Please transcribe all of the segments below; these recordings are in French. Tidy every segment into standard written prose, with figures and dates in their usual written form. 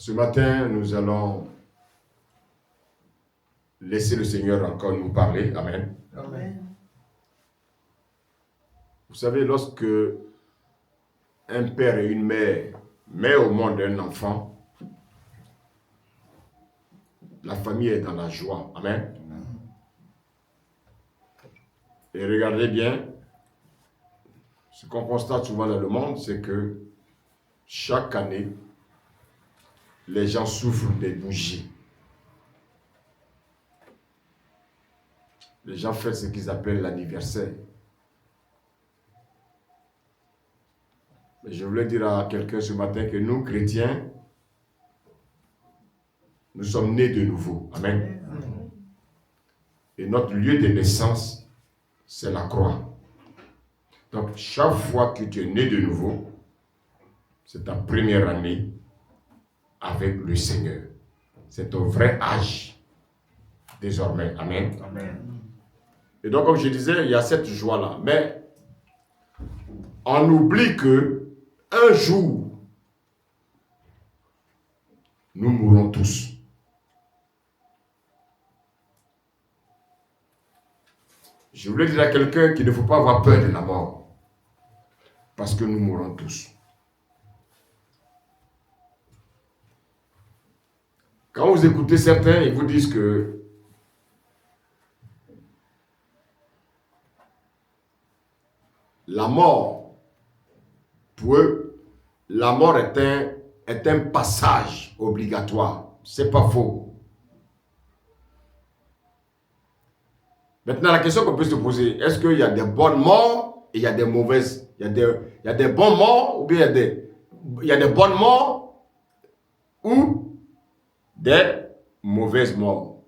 Ce matin, nous allons laisser le Seigneur encore nous parler. Amen. Amen. Vous savez, lorsque un père et une mère mettent au monde un enfant, la famille est dans la joie. Amen. Et regardez bien, ce qu'on constate souvent dans le monde, c'est que chaque année, les gens souffrent des bougies. Les gens font ce qu'ils appellent l'anniversaire. Mais je voulais dire à quelqu'un ce matin que nous, chrétiens, nous sommes nés de nouveau. Amen. Et notre lieu de naissance, c'est la croix. Donc, chaque fois que tu es né de nouveau, c'est ta première année avec le Seigneur. C'est ton vrai âge, désormais. Amen. Amen. Et donc, comme je disais, il y a cette joie-là. Mais on oublie que un jour, nous mourrons tous. Je voulais dire à quelqu'un qu'il ne faut pas avoir peur de la mort. Parce que nous mourrons tous. Quand vous écoutez certains, ils vous disent que la mort, pour eux, la mort est un passage obligatoire. C'est pas faux. Maintenant, la question qu'on peut se poser, est-ce qu'il y a des bonnes morts et il y a des mauvaises? Il y a des bons morts ou bien il y a des bonnes morts ou des mauvaises morts?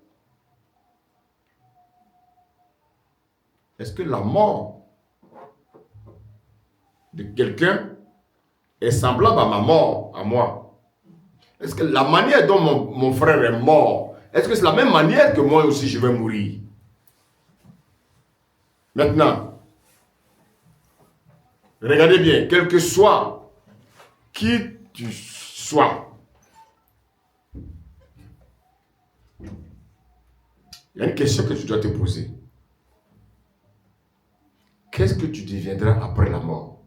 Est-ce que la mort de quelqu'un est semblable à ma mort, à moi? Est-ce que la manière dont mon frère est mort, est-ce que c'est la même manière que moi aussi je vais mourir? Maintenant, regardez bien, quel que soit qui tu sois, il y a une question que tu dois te poser. Qu'est-ce que tu deviendras après la mort?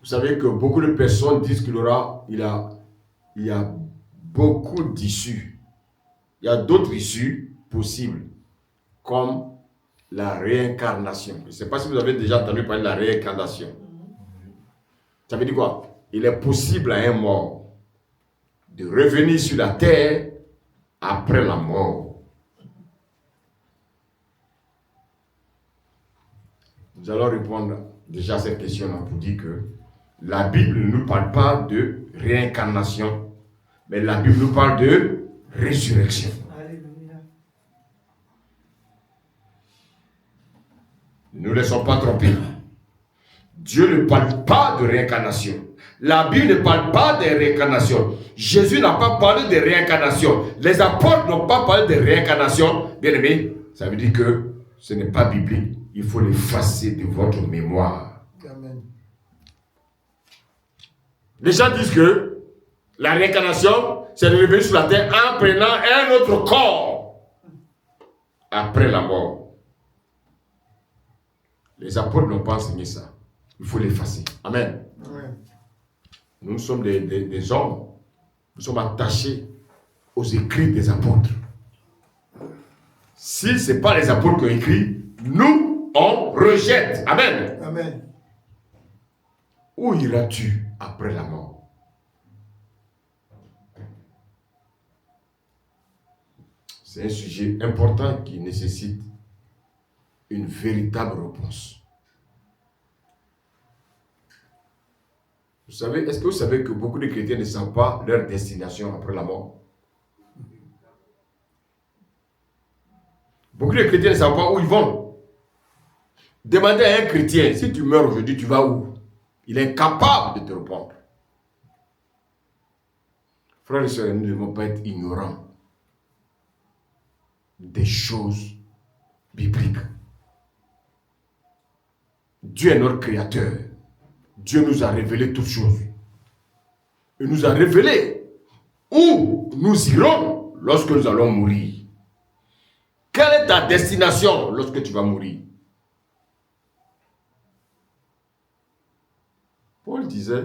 Vous savez que beaucoup de personnes disent qu'il y a beaucoup d'issues. Il y a d'autres issues possibles, comme la réincarnation. Je ne sais pas si vous avez déjà entendu parler de la réincarnation. Ça veut dire quoi? Il est possible à un mort de revenir sur la terre après la mort. Nous allons répondre déjà à cette question-là pour dire que la Bible ne nous parle pas de réincarnation, mais la Bible nous parle de résurrection. Ne nous laissons pas tromper. Dieu ne parle pas de réincarnation. La Bible ne parle pas de réincarnation. Jésus n'a pas parlé de réincarnation. Les apôtres n'ont pas parlé de réincarnation. Bien aimé, ça veut dire que ce n'est pas biblique. Il faut l'effacer de votre mémoire. Amen. Les gens disent que la réincarnation, c'est de revenir sur la terre en prenant un autre corps après la mort. Les apôtres n'ont pas enseigné ça. Il faut l'effacer. Amen. Amen. Nous sommes des hommes. Nous sommes attachés aux écrits des apôtres. Si ce n'est pas les apôtres qui ont écrit, nous, on rejette. Amen. Amen. Où iras-tu après la mort? C'est un sujet important qui nécessite une véritable réponse. Est-ce que vous savez que beaucoup de chrétiens ne savent pas leur destination après la mort? Beaucoup de chrétiens ne savent pas où ils vont. Demandez à un chrétien, si tu meurs aujourd'hui, tu vas où? Il est incapable de te répondre. Frères et sœurs, nous ne devons pas être ignorants des choses bibliques. Dieu est notre créateur. Dieu nous a révélé toutes choses. Il nous a révélé où nous irons lorsque nous allons mourir. Quelle est ta destination lorsque tu vas mourir? Paul disait,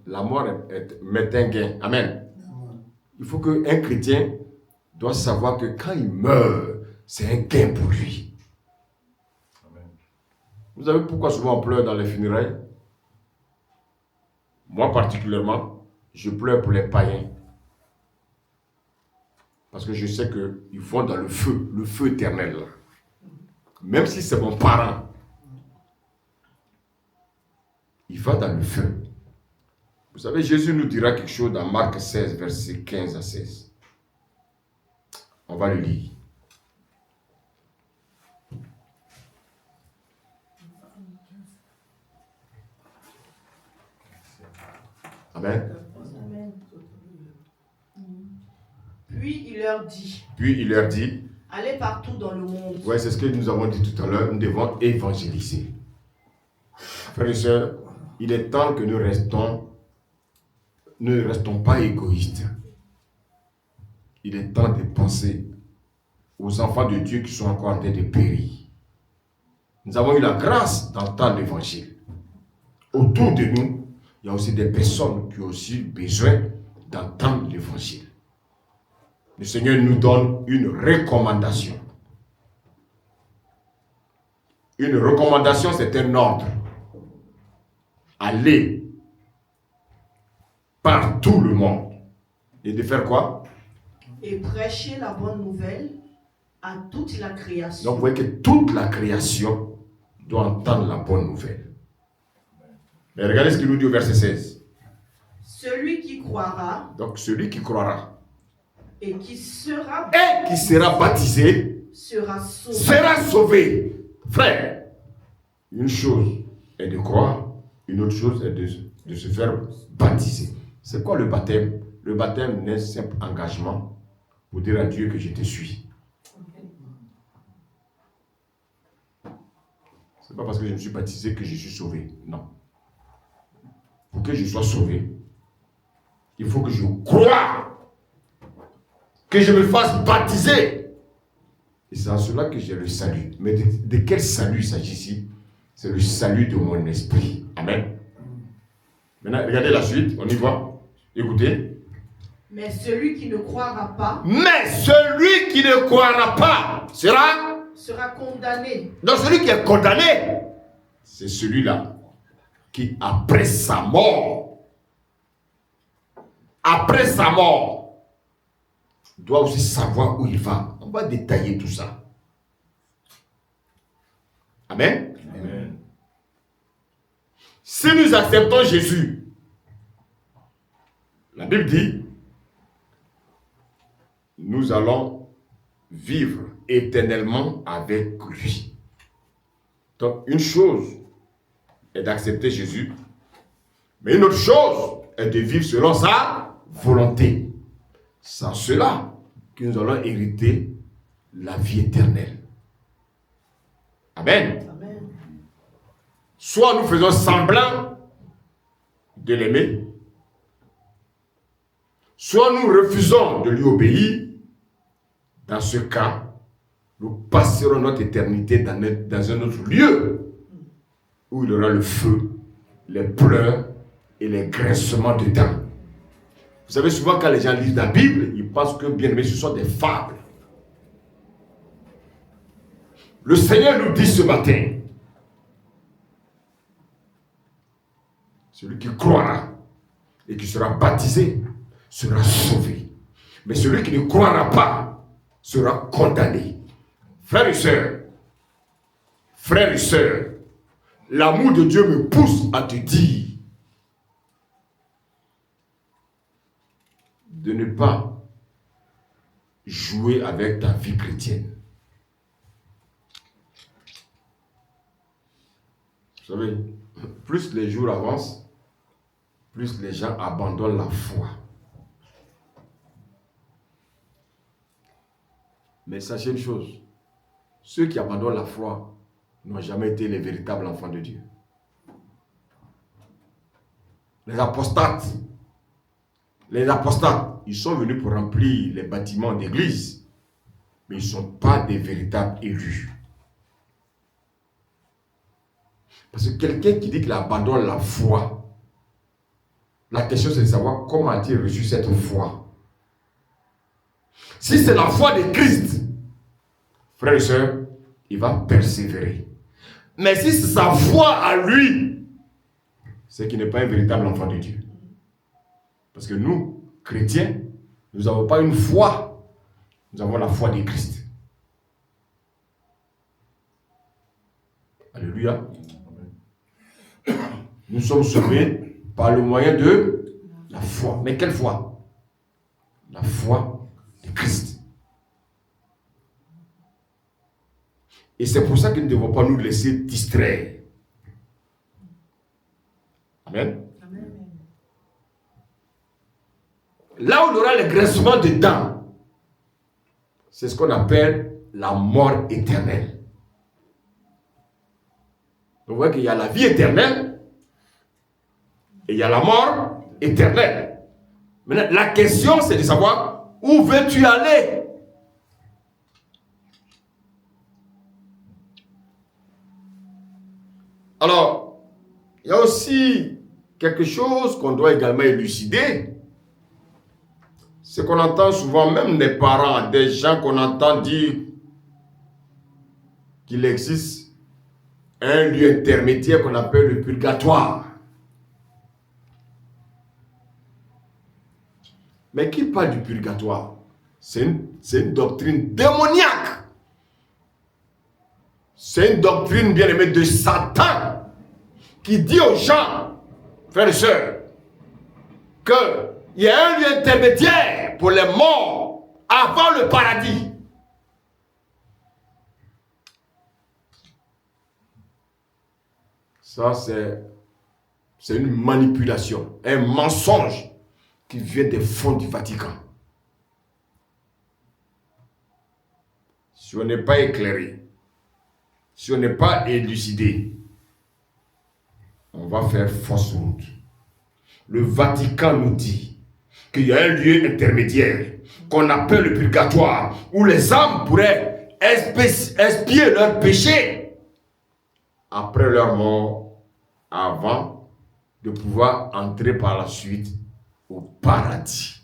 la mort m'est un gain. Amen. Il faut qu'un chrétien doit savoir que quand il meurt, c'est un gain pour lui. Amen. Vous savez pourquoi souvent on pleure dans les funérailles? Moi particulièrement, je pleure pour les païens. Parce que je sais qu'ils vont dans le feu éternel. Là. Même si c'est mon parent, il va dans le feu. Vous savez, Jésus nous dira quelque chose dans Marc 16, versets 15 à 16. On va le lire. Amen. Puis il leur dit, allez partout dans le monde. Oui, c'est ce que nous avons dit tout à l'heure, nous devons évangéliser. Frères et sœurs, il est temps que nous ne restons pas égoïstes. Il est temps de penser aux enfants de Dieu qui sont encore en train de périr. Nous avons eu la grâce d'entendre l'évangile. Autour de nous, il y a aussi des personnes qui ont aussi besoin d'entendre l'évangile. Le Seigneur nous donne une recommandation. Une recommandation, c'est un ordre. Aller par tout le monde. Et de faire quoi? Et prêcher la bonne nouvelle à toute la création. Donc vous voyez que toute la création doit entendre la bonne nouvelle. Mais regardez ce qu'il nous dit au verset 16. Celui qui croira. Donc celui qui croira. Et qui sera baptisé. Sera sauvé. Sera sauvé. Frère, une chose est de croire, une autre chose est de se faire baptiser. C'est quoi le baptême? Le baptême n'est qu'un simple engagement pour dire à Dieu que je te suis. Ce n'est pas parce que je me suis baptisé que je suis sauvé. Non. Pour que je sois sauvé, il faut que je croie, que je me fasse baptiser. Et c'est en cela que j'ai le salut. Mais de quel salut s'agit-il? C'est le salut de mon esprit. Amen. Maintenant, regardez la suite, on y va. Écoutez. Mais celui qui ne croira pas. Sera condamné. Donc celui qui est condamné, c'est celui-là qui, après sa mort, doit aussi savoir où il va. On va détailler tout ça. Amen. Amen. Si nous acceptons Jésus, la Bible dit, nous allons vivre éternellement avec lui. Donc, une chose est d'accepter Jésus, mais une autre chose est de vivre selon sa volonté. C'est en cela que nous allons hériter la vie éternelle. Amen. Amen. Soit nous faisons semblant de l'aimer, soit nous refusons de lui obéir. Dans ce cas, nous passerons notre éternité dans un autre lieu où il y aura le feu, les pleurs et les grincements de dents. Vous savez, souvent quand les gens lisent la Bible, ils pensent que bien aimé, ce sont des fables. Le Seigneur nous dit ce matin, celui qui croira et qui sera baptisé sera sauvé. Mais celui qui ne croira pas sera condamné. Frères et sœurs, l'amour de Dieu me pousse à te dire de ne pas jouer avec ta vie chrétienne. Vous savez, plus les jours avancent, plus les gens abandonnent la foi. Mais sachez une chose, ceux qui abandonnent la foi n'ont jamais été les véritables enfants de Dieu. Les apostates, ils sont venus pour remplir les bâtiments d'église, mais ils ne sont pas des véritables élus. Parce que quelqu'un qui dit qu'il abandonne la foi, la question c'est de savoir comment a-t-il reçu cette foi. Si c'est la foi de Christ, frère et soeur, il va persévérer. Mais si c'est sa foi à lui, c'est qu'il n'est pas un véritable enfant de Dieu. Parce que nous, chrétiens, nous n'avons pas une foi, nous avons la foi de Christ. Alléluia. Nous sommes sauvés par le moyen de la foi. Mais quelle foi? La foi de Christ. Et c'est pour ça que nous ne devons pas nous laisser distraire. Amen. Amen. Là où il y aura le grincement des dents, c'est ce qu'on appelle la mort éternelle. Vous voyez qu'il y a la vie éternelle et il y a la mort éternelle. Maintenant, la question c'est de savoir où veux-tu aller? Alors, il y a aussi quelque chose qu'on doit également élucider. C'est qu'on entend souvent, même des parents, des gens qu'on entend dire qu'il existe un lieu intermédiaire qu'on appelle le purgatoire. Mais qui parle du purgatoire? C'est une doctrine démoniaque. C'est une doctrine, bien aimée, de Satan qui dit aux gens, frères et sœurs, qu'il y a un lieu intermédiaire pour les morts avant le paradis. Ça, c'est une manipulation, un mensonge qui vient des fonds du Vatican. Si on n'est pas éclairé, si on n'est pas élucidé, on va faire fausse route. Le Vatican nous dit qu'il y a un lieu intermédiaire qu'on appelle le purgatoire, où les âmes pourraient expier leurs péchés après leur mort, avant de pouvoir entrer par la suite au paradis.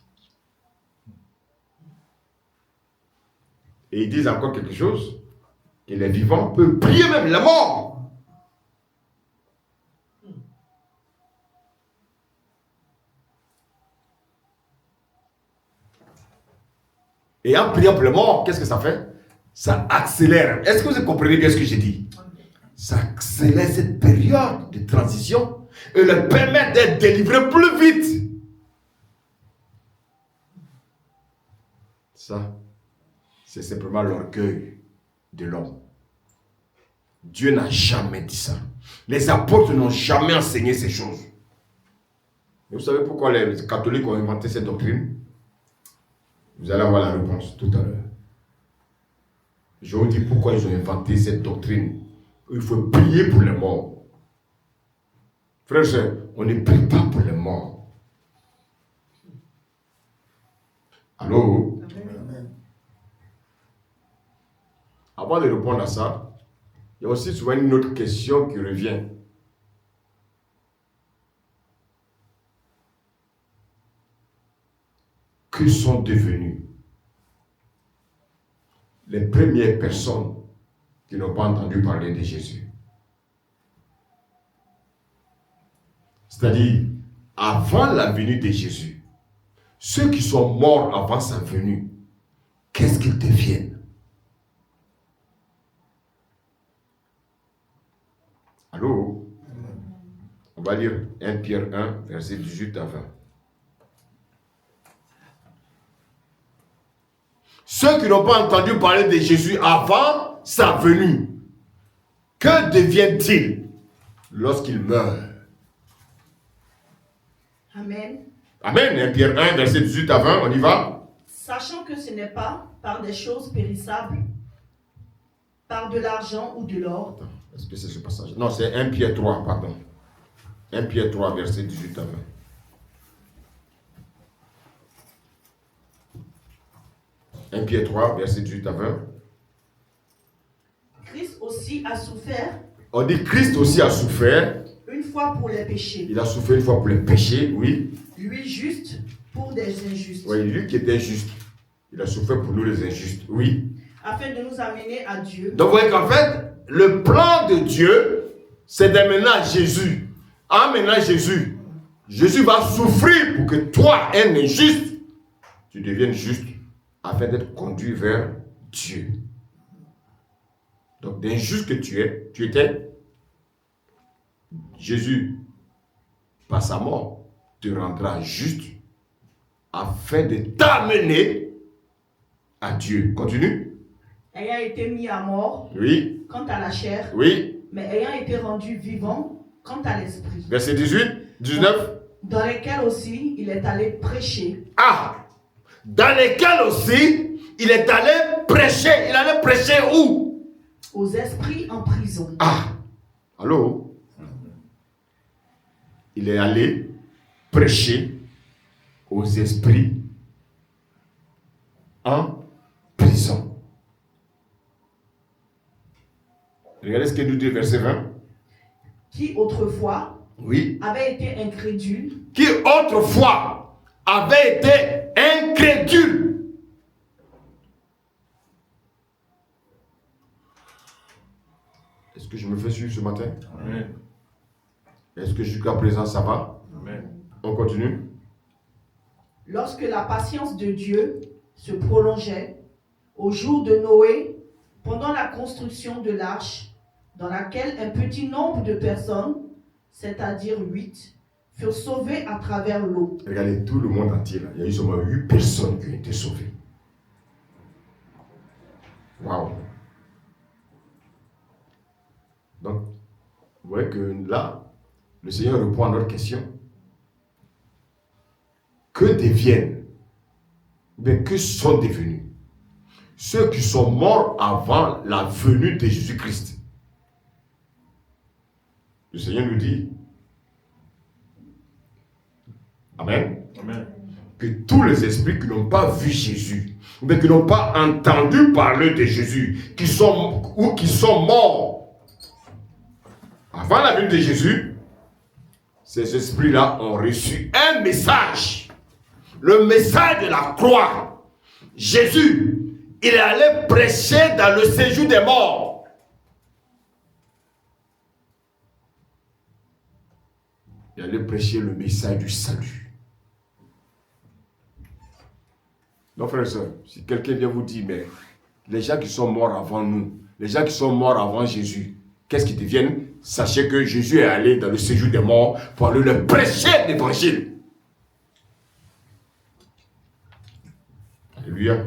Et ils disent encore quelque chose, que les vivants peuvent prier même les morts. Et en priant pour les morts, qu'est-ce que ça fait? Ça accélère. Est-ce que vous comprenez bien ce que j'ai dit? Ça accélère cette période de transition et leur permet d'être délivrés plus vite. Ça, c'est simplement l'orgueil de l'homme. Dieu n'a jamais dit ça. Les apôtres n'ont jamais enseigné ces choses. Et vous savez pourquoi les catholiques ont inventé cette doctrine? Vous allez avoir la réponse tout à l'heure. Je vous dis pourquoi ils ont inventé cette doctrine. Il faut prier pour les morts. Frères et sœurs, on ne prie pas pour les morts. Allô? Amen. Avant de répondre à ça, il y a aussi souvent une autre question qui revient. Que sont devenues les premières personnes qui n'ont pas entendu parler de Jésus? C'est-à-dire, avant la venue de Jésus, ceux qui sont morts avant sa venue, qu'est-ce qu'ils deviennent? Allô? On va lire 1 Pierre 1, verset 18 à 20. Ceux qui n'ont pas entendu parler de Jésus avant sa venue, que deviennent-ils lorsqu'ils meurent? Amen. Amen. 1 Pierre 1, verset 18 à 20, on y va. Sachant que ce n'est pas par des choses périssables par de l'argent ou de l'or. Est-ce que c'est ce passage? Non, c'est 1 Pierre 3, pardon. 1 Pierre 3, verset 18 à 20. « 1 Pierre 3, verset 18 à 20. Christ aussi a souffert. On dit Christ aussi a souffert. Une fois pour les péchés. Il a souffert une fois pour les péchés, oui. Lui juste pour des injustes. Oui, lui qui était juste. Il a souffert pour nous les injustes, oui. Afin de nous amener à Dieu. Donc vous voyez qu'en fait, le plan de Dieu, c'est d'amener à Jésus. Amener à Jésus. Jésus va souffrir pour que toi, un injuste, tu deviennes juste afin d'être conduit vers Dieu. Donc d'injuste que tu étais, Jésus, par sa mort, te rendra juste afin de t'amener à Dieu. Continue. Ayant été mis à mort, oui, quant à la chair, oui, mais ayant été rendu vivant quant à l'esprit. Verset 18, 19. Dans lesquels aussi il est allé prêcher. Ah, dans lesquels aussi il est allé prêcher. Il allait prêcher où? Aux esprits en prison. Ah, allô? Il est allé prêcher aux esprits en prison. Regardez ce qu'il nous dit, verset 20. Qui autrefois, oui, avait été incrédule. Qui autrefois avait été incrédule. Est-ce que je me fais suivre ce matin? Amen. Est-ce que jusqu'à présent ça va? Amen. On continue. Lorsque la patience de Dieu se prolongeait, au jour de Noé, pendant la construction de l'arche, dans laquelle un petit nombre de personnes, c'est-à-dire 8, furent sauvées à travers l'eau. Regardez, tout le monde entier, là, il y a eu seulement 8 personnes qui ont été sauvées. Waouh! Donc, vous voyez que là, le Seigneur répond à notre question. Que deviennent, mais que sont devenus ceux qui sont morts avant la venue de Jésus-Christ? Le Seigneur nous dit, Amen, Amen, que tous les esprits qui n'ont pas vu Jésus, mais qui n'ont pas entendu parler de Jésus, qui sont morts avant la venue de Jésus, ces esprits-là ont reçu un message, le message de la croix. Jésus, il est allé prêcher dans le séjour des morts. Il allait prêcher le message du salut. Donc, frères et sœurs, si quelqu'un vient vous dire, mais les gens qui sont morts avant nous, les gens qui sont morts avant Jésus, qu'est-ce qu'ils deviennent? Sachez que Jésus est allé dans le séjour des morts pour aller leur prêcher l'évangile. Alléluia.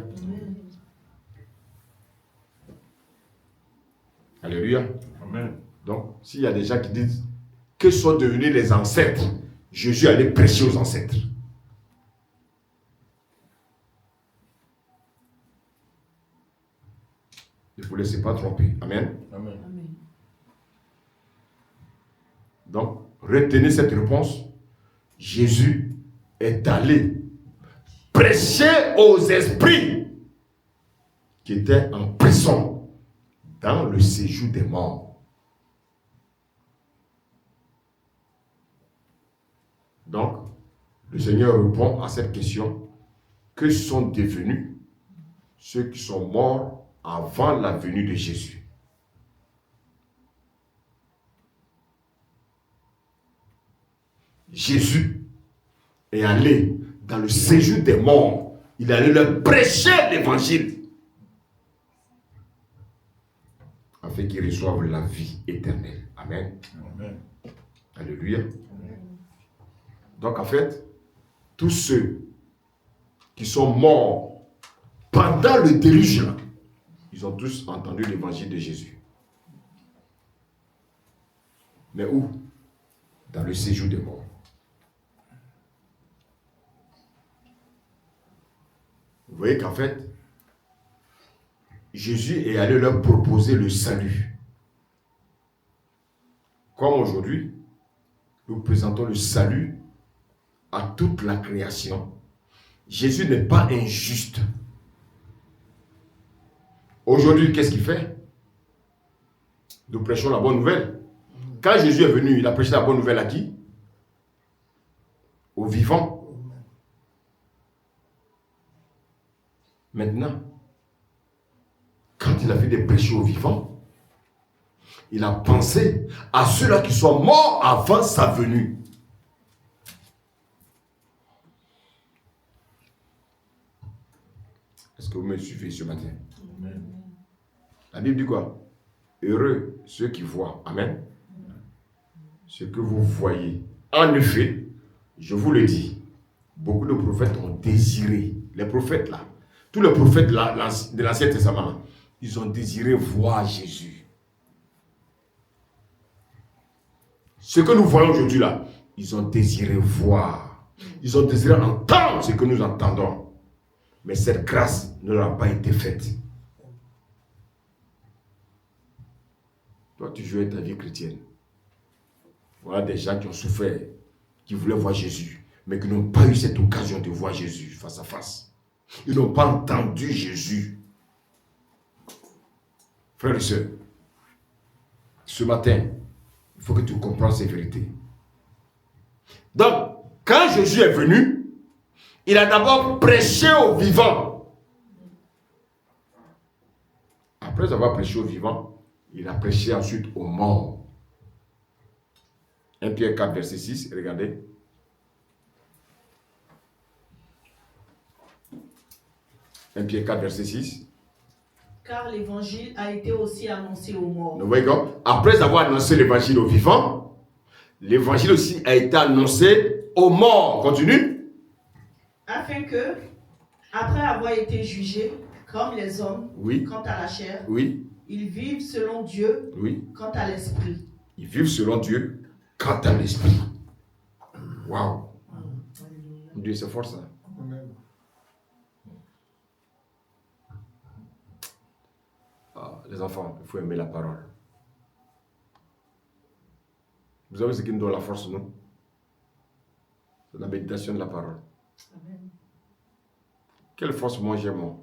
Alléluia. Amen. Donc, s'il y a des gens qui disent que sont devenus les ancêtres, Jésus allait prêcher aux ancêtres. Ne vous laissez pas tromper. Amen. Amen. Donc, retenez cette réponse. Jésus est allé prêcher aux esprits qui étaient en prison dans le séjour des morts. Donc, le Seigneur répond à cette question. Que sont devenus ceux qui sont morts avant la venue de Jésus? Jésus est allé dans le séjour des morts. Il est allé leur prêcher l'évangile afin qu'ils reçoivent la vie éternelle. Amen. Amen. Alléluia. Amen. Donc en fait, tous ceux qui sont morts pendant le déluge, ils ont tous entendu l'évangile de Jésus. Mais où? Dans le séjour des morts. Vous voyez qu'en fait, Jésus est allé leur proposer le salut. Comme aujourd'hui, nous présentons le salut à toute la création. Jésus n'est pas injuste. Aujourd'hui, qu'est-ce qu'il fait? Nous prêchons la bonne nouvelle. Quand Jésus est venu, il a prêché la bonne nouvelle à qui? Aux vivants. Maintenant, quand il a fait des prêcher aux vivants, il a pensé à ceux-là qui sont morts avant sa venue. Est-ce que vous me suivez ce matin? Amen. La Bible dit quoi? Heureux ceux qui voient. Amen. Ce que vous voyez. En effet, je vous le dis, beaucoup de prophètes ont désiré, les prophètes là, tous les prophètes de l'Ancien Testament, ils ont désiré voir Jésus. Ce que nous voyons aujourd'hui là, ils ont désiré voir. Ils ont désiré entendre ce que nous entendons. Mais cette grâce ne leur a pas été faite. Toi, tu jouais ta vie chrétienne. Voilà des gens qui ont souffert, qui voulaient voir Jésus, mais qui n'ont pas eu cette occasion de voir Jésus face à face. Ils n'ont pas entendu Jésus. Frères et sœurs, ce matin, il faut que tu comprennes ces vérités. Donc, quand Jésus est venu, il a d'abord prêché aux vivants. Après avoir prêché aux vivants, il a prêché ensuite aux morts. 1 Pierre 4, verset 6, regardez. 1 Pierre 4, verset 6. Car l'évangile a été aussi annoncé aux morts. Nous voyons, après avoir annoncé l'évangile aux vivants, l'évangile aussi a été annoncé aux morts. Continue. Afin que, après avoir été jugés comme les hommes, oui, quant à la chair, oui, ils vivent selon Dieu, oui, quant à l'esprit. Ils vivent selon Dieu, quant à l'esprit. Waouh! Dieu, c'est fort ça. Ah, les enfants, il faut aimer la parole. Vous savez ce qui nous donne la force, non? C'est la méditation de la parole. Amen. Quelle force moi j'ai, moi?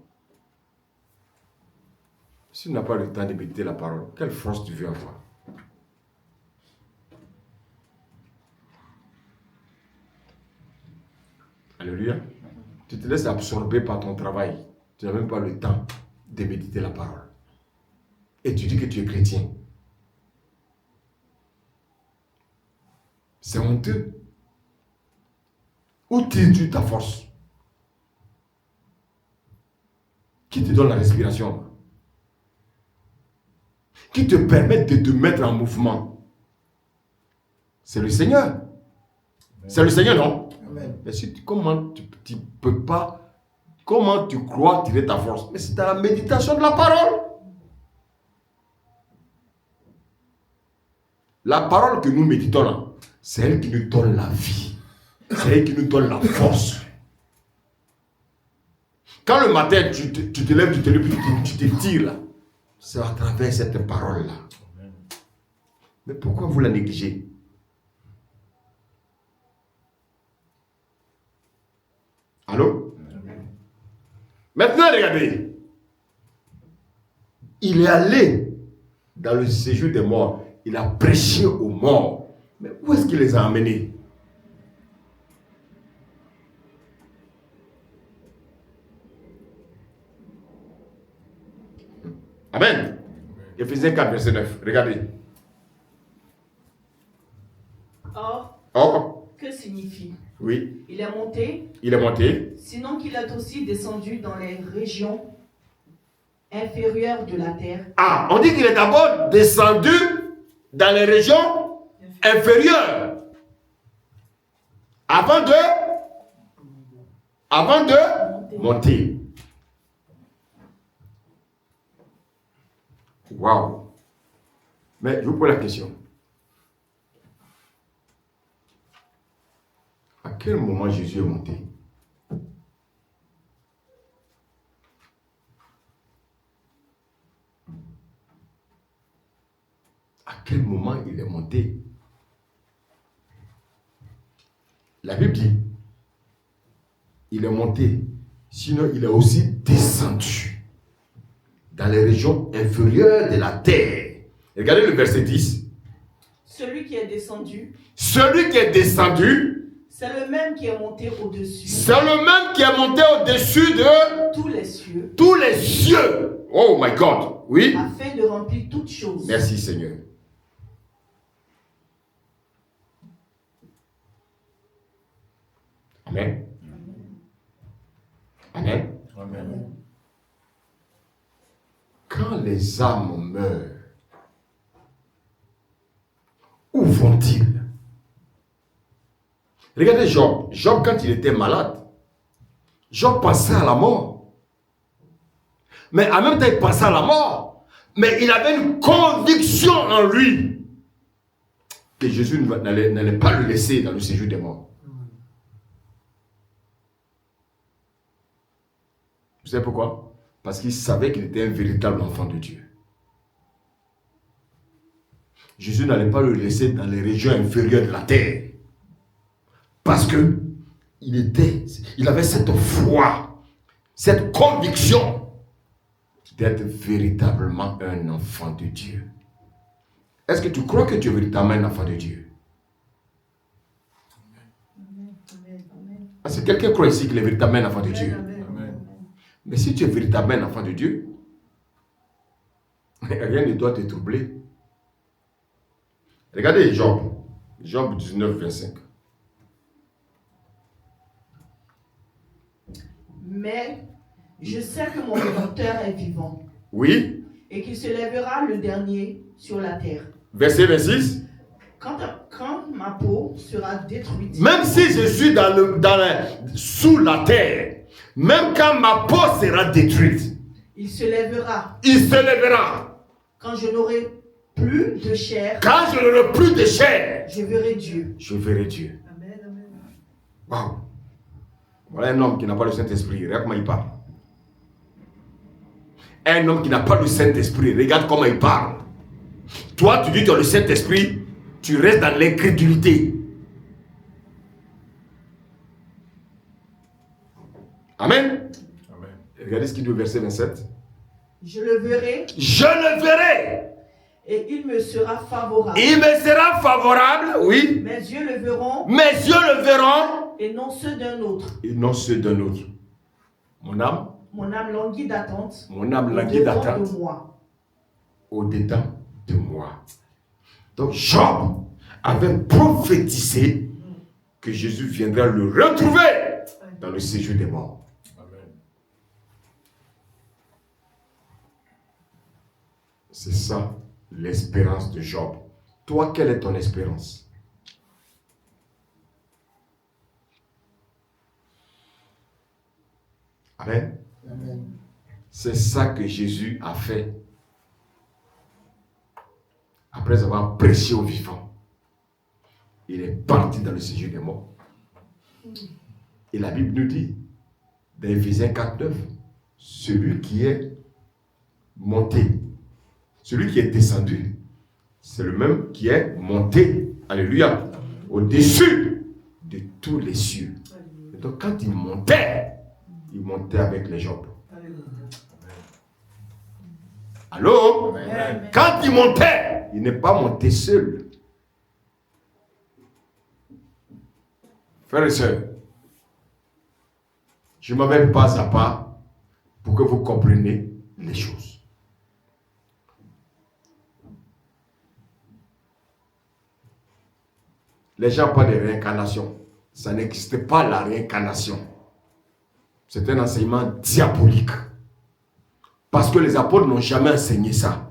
Si tu n'as pas le temps de méditer la parole, quelle force tu veux avoir? Alléluia. Tu te laisses absorber par ton travail. Tu n'as même pas le temps de méditer la parole. Et tu dis que tu es chrétien. C'est honteux. Où tires-tu ta force? Qui te donne la respiration? Qui te permet de te mettre en mouvement? C'est le Seigneur. Amen. C'est le Seigneur, non? Amen. Mais comment tu ne peux pas, comment tu crois tirer ta force? Mais c'est dans la méditation de la parole. La parole que nous méditons là, c'est elle qui nous donne la vie. C'est elle qui nous donne la force. Quand le matin, tu te lèves du lit, tu te tires là, c'est à travers cette parole-là. Mais pourquoi vous la négligez? Allô? Maintenant, regardez. Il est allé dans le séjour des morts. Il a prêché aux morts. Mais où est-ce qu'il les a amenés? Amen. Éphésiens 4, verset 9. Regardez. Or, que signifie? Oui. Il est monté. Il est monté. Sinon qu'il est aussi descendu dans les régions inférieures de la terre. Ah, on dit qu'il est d'abord descendu dans les régions inférieures. Avant de monter. Waouh. Mais je vous pose la question. À quel moment Jésus est monté? quel moment il est monté? La Bible dit, il est monté, sinon il est aussi descendu dans les régions inférieures de la terre. Regardez le verset 10. Celui qui est descendu, Celui qui est descendu, c'est le même qui est monté au-dessus. c'est le même qui est monté au-dessus de Tous les cieux, tous les cieux. Oh my God. Oui. afin de remplir toutes choses. Merci Seigneur. Amen. Amen. Amen. Quand les âmes meurent, où vont-ils? Regardez Job. Job, quand il était malade, Job pensait à la mort. Mais en même temps, il pensait à la mort. Mais il avait une conviction en lui que Jésus n'allait pas le laisser dans le séjour des morts. Vous savez pourquoi? Parce qu'il savait qu'il était un véritable enfant de Dieu. Jésus n'allait pas le laisser dans les régions inférieures de la terre. Parce que il avait cette foi, cette conviction d'être véritablement un enfant de Dieu. Est-ce que tu crois que tu es véritablement un enfant de Dieu? Est-ce que quelqu'un croit ici qu'il est véritablement un enfant de Dieu? Mais si tu es véritablement un enfant de Dieu, rien ne doit te troubler. Regardez Job. Job 19, 25. Mais je sais que mon Rédempteur est vivant Oui. et qu'il se lèvera le dernier sur la terre. Verset 26. Quand ma peau sera détruite, Même si je suis sous la terre, même quand ma peau sera détruite, il se lèvera. il se lèvera. Quand je n'aurai plus de chair, Quand je n'aurai plus de chair, je verrai Dieu. je verrai Dieu. Amen, amen. Waouh. Voilà un homme qui n'a pas le Saint-Esprit. Regarde comment il parle. Un homme qui n'a pas le Saint-Esprit. Regarde comment il parle. Toi, tu dis que tu as le Saint-Esprit, tu restes dans l'incrédulité. Amen. Amen. Regardez ce qu'il dit au verset 27. Je le verrai Je le verrai. et il me sera favorable. Il me sera favorable, oui. Mes yeux le verront Mes yeux le verront. et non ceux d'un autre. Et non ceux d'un autre. Mon âme languit d'attente. Mon âme languit au-dedans d'attente. de moi. Au-dedans de moi. Donc Job avait prophétisé que Jésus viendra le retrouver dans le séjour des morts. Amen. C'est ça l'espérance de Job. Toi, quelle est ton espérance? Amen. Amen. C'est ça que Jésus a fait après avoir prêché aux vivants. Il est parti dans le séjour des morts. Et la Bible nous dit, dans Éphésiens 4:9, celui qui est monté, celui qui est descendu, c'est le même qui est monté, alléluia, au-dessus de tous les cieux. Et donc quand il montait avec les Job. Allô? Amen. Quand il montait, il n'est pas monté seul. Frères et sœurs, je m'en vais pas à pas pour que vous compreniez les choses. Les gens parlent de réincarnation. Ça n'existe pas la réincarnation. C'est un enseignement diabolique. Parce que les apôtres n'ont jamais enseigné ça.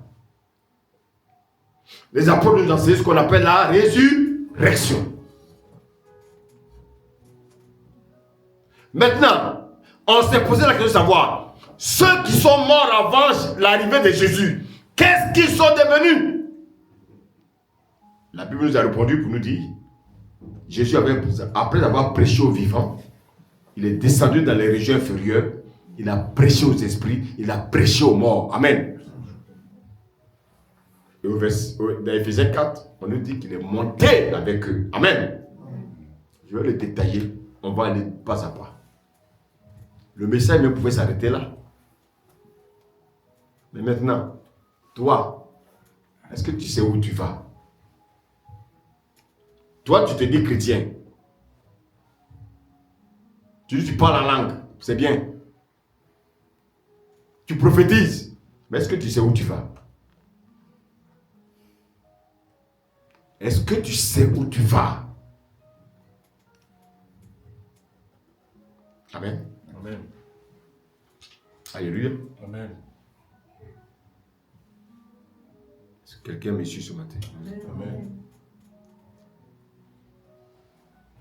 Les apôtres nous enseignent ce qu'on appelle la résurrection. Maintenant, on s'est posé la question de savoir, ceux qui sont morts avant l'arrivée de Jésus, qu'est-ce qu'ils sont devenus? La Bible nous a répondu pour nous dire, Jésus après avoir prêché aux vivants, il est descendu dans les régions inférieures, il a prêché aux esprits, il a prêché aux morts. Amen. Dans Ephésiens 4, on nous dit qu'il est monté avec eux. Amen. Je vais le détailler. On va aller pas à pas. Le message ne pouvait s'arrêter là. Mais maintenant, toi, est-ce que tu sais où tu vas? Toi, tu te dis chrétien. Tu parles la langue. C'est bien. Tu prophétises. Mais est-ce que tu sais où tu vas? Est-ce que tu sais où tu vas? Amen. Amen. Alléluia. Amen. Est-ce que quelqu'un me suit ce matin? Amen.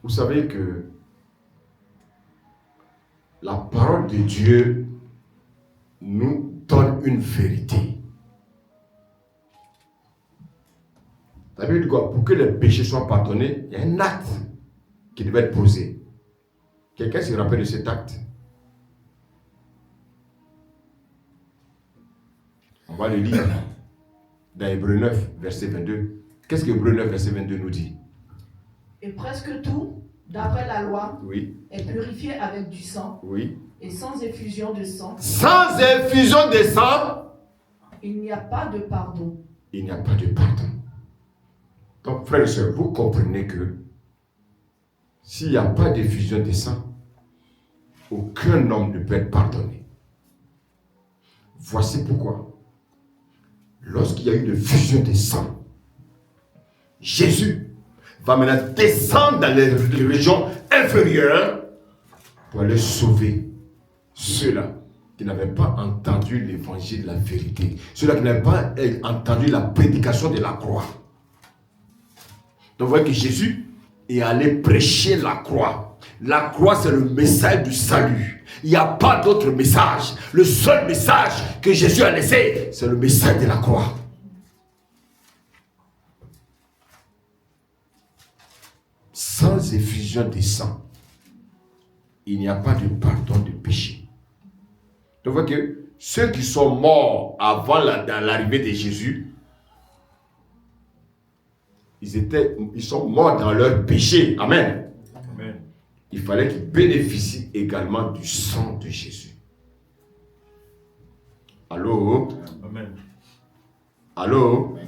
Vous savez que la parole de Dieu nous donne une vérité. Ça veut dire quoi? Pour que les péchés soient pardonnés, il y a un acte qui devait être posé. Quelqu'un se rappelle de cet acte? On va le lire dans Hébreux 9, verset 22. Qu'est-ce que Hébreux 9, verset 22 nous dit? Et presque tout, d'après la loi, Oui. est purifié avec du sang. Oui. Et sans effusion de sang, Sans effusion de sang, il n'y a pas de pardon. il n'y a pas de pardon. Donc, frères et sœurs, vous comprenez que s'il n'y a pas d'effusion de sang, aucun homme ne peut être pardonné. Voici pourquoi. Lorsqu'il y a eu une fusion de sang, Jésus va maintenant descendre dans les régions inférieures pour aller sauver ceux-là qui n'avaient pas entendu l'évangile de la vérité, ceux-là qui n'avaient pas entendu la prédication de la croix. Donc vous voyez que Jésus est allé prêcher la croix. La croix, c'est le message du salut. Il n'y a pas d'autre message. Le seul message que Jésus a laissé, c'est le message de la croix. Sans effusion de sang, il n'y a pas de pardon de péché. Donc vous voyez que ceux qui sont morts avant l'arrivée de Jésus, ils sont morts dans leur péché. Amen. Amen. Il fallait qu'ils bénéficient également du sang de Jésus. Allô? Amen. Allô?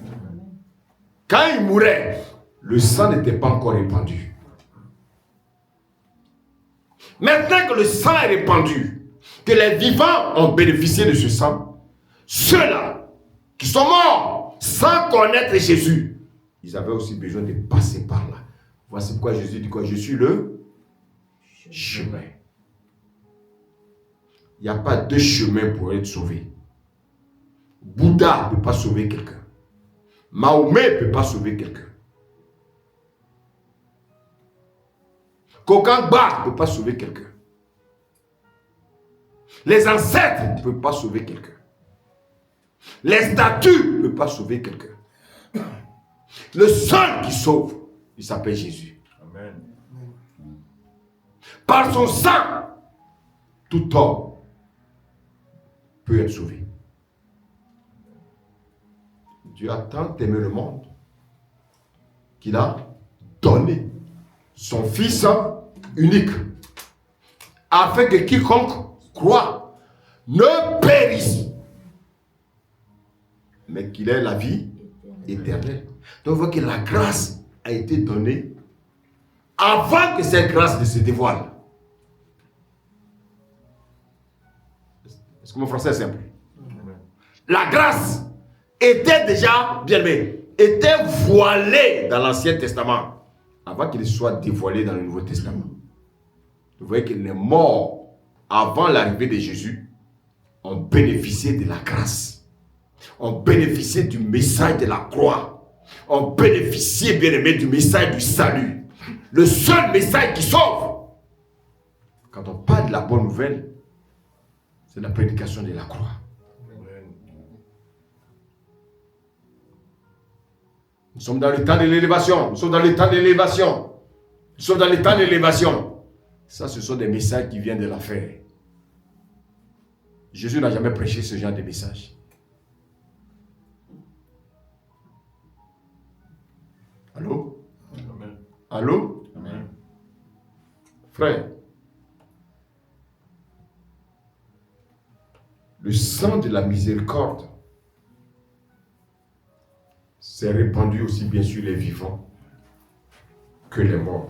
Quand il mourait, le sang n'était pas encore répandu. Maintenant que le sang est répandu, que les vivants ont bénéficié de ce sang, ceux-là qui sont morts sans connaître Jésus, ils avaient aussi besoin de passer par là. Voici pourquoi Jésus dit quoi? Je suis le chemin. Il n'y a pas deux chemins pour être sauvé. Bouddha ne peut pas sauver quelqu'un. Mahomet ne peut pas sauver quelqu'un. Kokangba ne peut pas sauver quelqu'un. Les ancêtres ne peuvent pas sauver quelqu'un. Les statues ne peuvent pas sauver quelqu'un. Le seul qui sauve, il s'appelle Jésus. Amen. Par son sang, tout homme peut être sauvé. Dieu a tant aimé le monde qu'il a donné son Fils unique, afin que quiconque croit ne périsse, mais qu'il ait la vie éternelle. Donc vous voyez que la grâce a été donnée avant que cette grâce ne se dévoile. Est-ce que mon français est simple? La grâce était déjà, bien aimé, était voilée dans l'Ancien Testament avant qu'il soit dévoilé dans le Nouveau Testament. Vous voyez que les morts avant l'arrivée de Jésus ont bénéficié de la grâce, ont bénéficié du message de la croix, ont bénéficié, bien aimé, du message du salut. Le seul message qui sauve. Quand on parle de la bonne nouvelle, c'est la prédication de la croix. Nous sommes dans le temps de l'élévation. Nous sommes dans le temps de l'élévation. Nous sommes dans le temps de l'élévation. Ça, ce sont des messages qui viennent de l'enfer. Jésus n'a jamais prêché ce genre de message. Allô? Amen. Frère, le sang de la miséricorde s'est répandu aussi bien sur les vivants que les morts.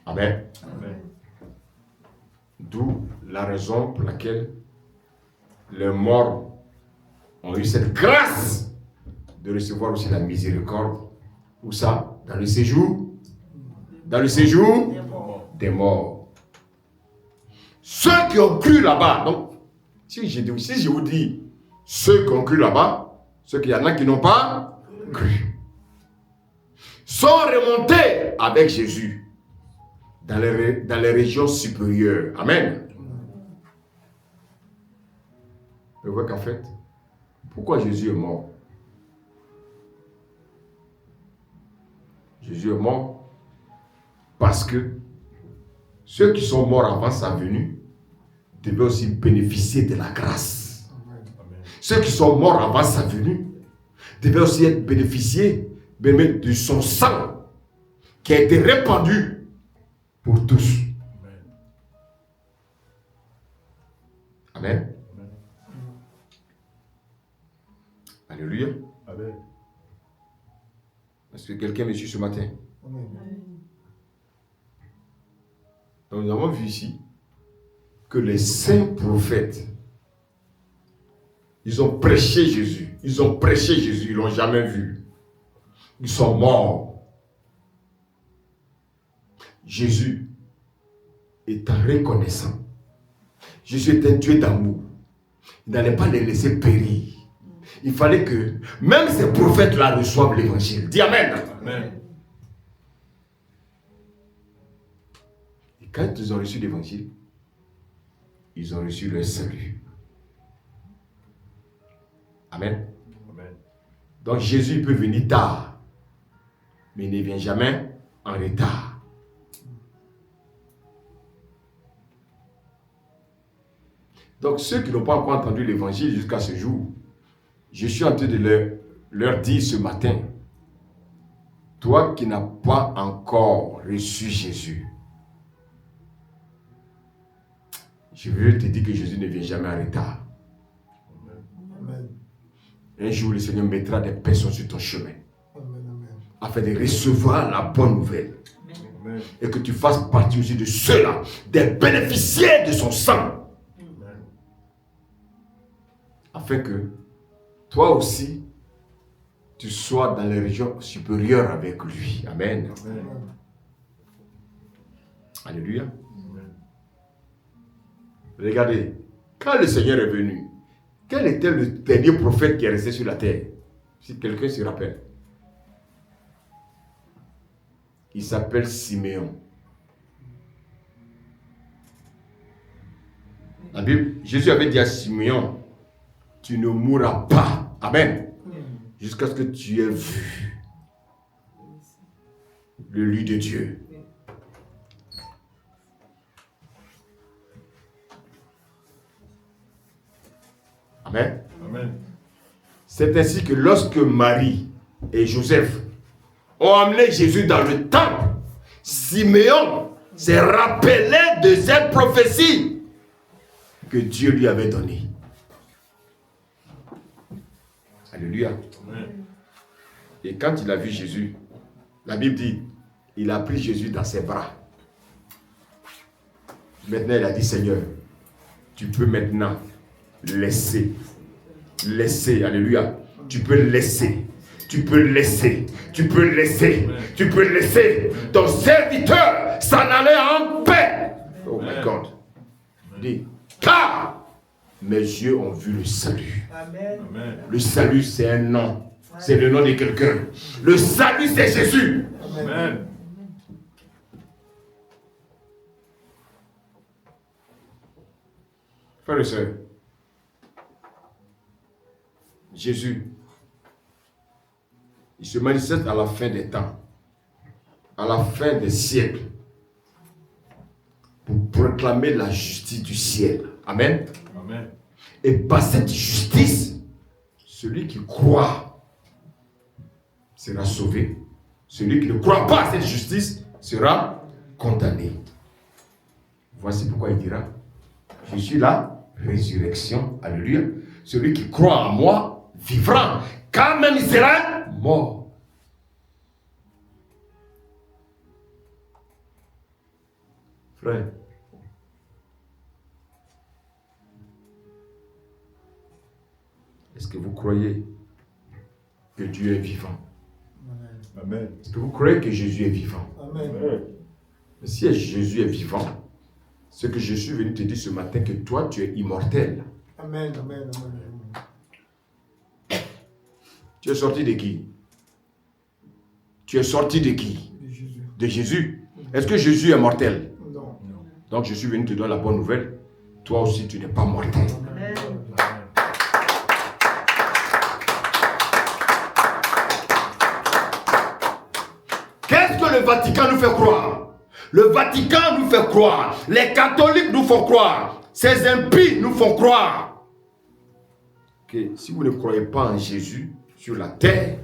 Amen. Amen. D'où la raison pour laquelle les morts ont eu cette grâce de recevoir aussi la miséricorde. Où ça? Dans le séjour? Dans le séjour des morts. Ceux qui ont cru là-bas, donc, si je vous dis ceux qui ont cru là-bas, ceux qu'il y en a qui n'ont pas cru, sont remontés avec Jésus dans les régions supérieures. Amen. Vous voyez qu'en fait, pourquoi Jésus est mort? Jésus est mort parce que ceux qui sont morts avant sa venue devaient aussi bénéficier de la grâce. Amen. Ceux qui sont morts avant sa venue devaient aussi être bénéficiés de son sang qui a été répandu pour tous. Amen. Amen. Alléluia. Amen. Est-ce que quelqu'un me suit ce matin? Amen. Donc nous avons vu ici que les saints prophètes, ils ont prêché Jésus. Ils ont prêché Jésus, ils ne l'ont jamais vu. Ils sont morts. Jésus étant reconnaissant. Jésus était un Dieu d'amour. Il n'allait pas les laisser périr. Il fallait que même ces prophètes-là reçoivent l'évangile. Dis Amen. Amen. Et quand ils ont reçu l'évangile, ils ont reçu le salut. Amen. Amen. Donc Jésus peut venir tard, mais il ne vient jamais en retard. Donc ceux qui n'ont pas encore entendu l'évangile jusqu'à ce jour, je suis en train de leur dire ce matin, toi qui n'as pas encore reçu Jésus, je veux te dire que Jésus ne vient jamais en retard. Amen. Un jour, le Seigneur mettra des personnes sur ton chemin Amen. Amen. afin de recevoir la bonne nouvelle. Amen. Et que tu fasses partie aussi de ceux-là, des bénéficiaires de son sang. Amen. Afin que toi aussi, tu sois dans les régions supérieures avec lui. Amen. Amen. Alléluia. Amen. Regardez, quand le Seigneur est venu, quel était le dernier prophète qui est resté sur la terre? Si quelqu'un se rappelle. Il s'appelle Siméon. La Bible, Jésus avait dit à Siméon, tu ne mourras pas. Amen. Jusqu'à ce que tu aies vu le lit de Dieu. Amen. Amen. C'est ainsi que lorsque Marie et Joseph ont amené Jésus dans le temple, Siméon s'est rappelé de cette prophétie que Dieu lui avait donnée. Alléluia. Amen. Et quand il a vu Jésus, la Bible dit, il a pris Jésus dans ses bras. Maintenant, il a dit, Seigneur, tu peux maintenant laisser, alléluia, tu peux laisser ton serviteur s'en aller en paix. Oh my God. Dis, car mes yeux ont vu le salut. Amen. Amen. Le salut, c'est un nom. C'est le nom de quelqu'un. Le salut, c'est Jésus. Amen. Frères et sœurs, Jésus, il se manifeste à la fin des temps, à la fin des siècles, pour proclamer la justice du ciel. Amen. Amen. Et par cette justice, celui qui croit sera sauvé, celui qui ne croit pas à cette justice sera condamné. Voici pourquoi il dira, je suis la résurrection, alléluia. Celui qui croit en moi vivra, quand même il sera mort. Frère, est-ce que vous croyez que Dieu est vivant? Amen. Est-ce que vous croyez que Jésus est vivant? Amen. Mais si Jésus est vivant, ce que je suis venu te dire ce matin, que toi tu es immortel. Amen. Amen. Amen. Tu es sorti de qui? Tu es sorti de qui? De Jésus. De Jésus. Est-ce que Jésus est mortel? Non. Donc je suis venu te donner la bonne nouvelle. Toi aussi tu n'es pas mortel. Amen. Qu'est-ce que le Vatican nous fait croire? Le Vatican nous fait croire. Les catholiques nous font croire. Ces impies nous font croire que si vous ne croyez pas en Jésus sur la terre,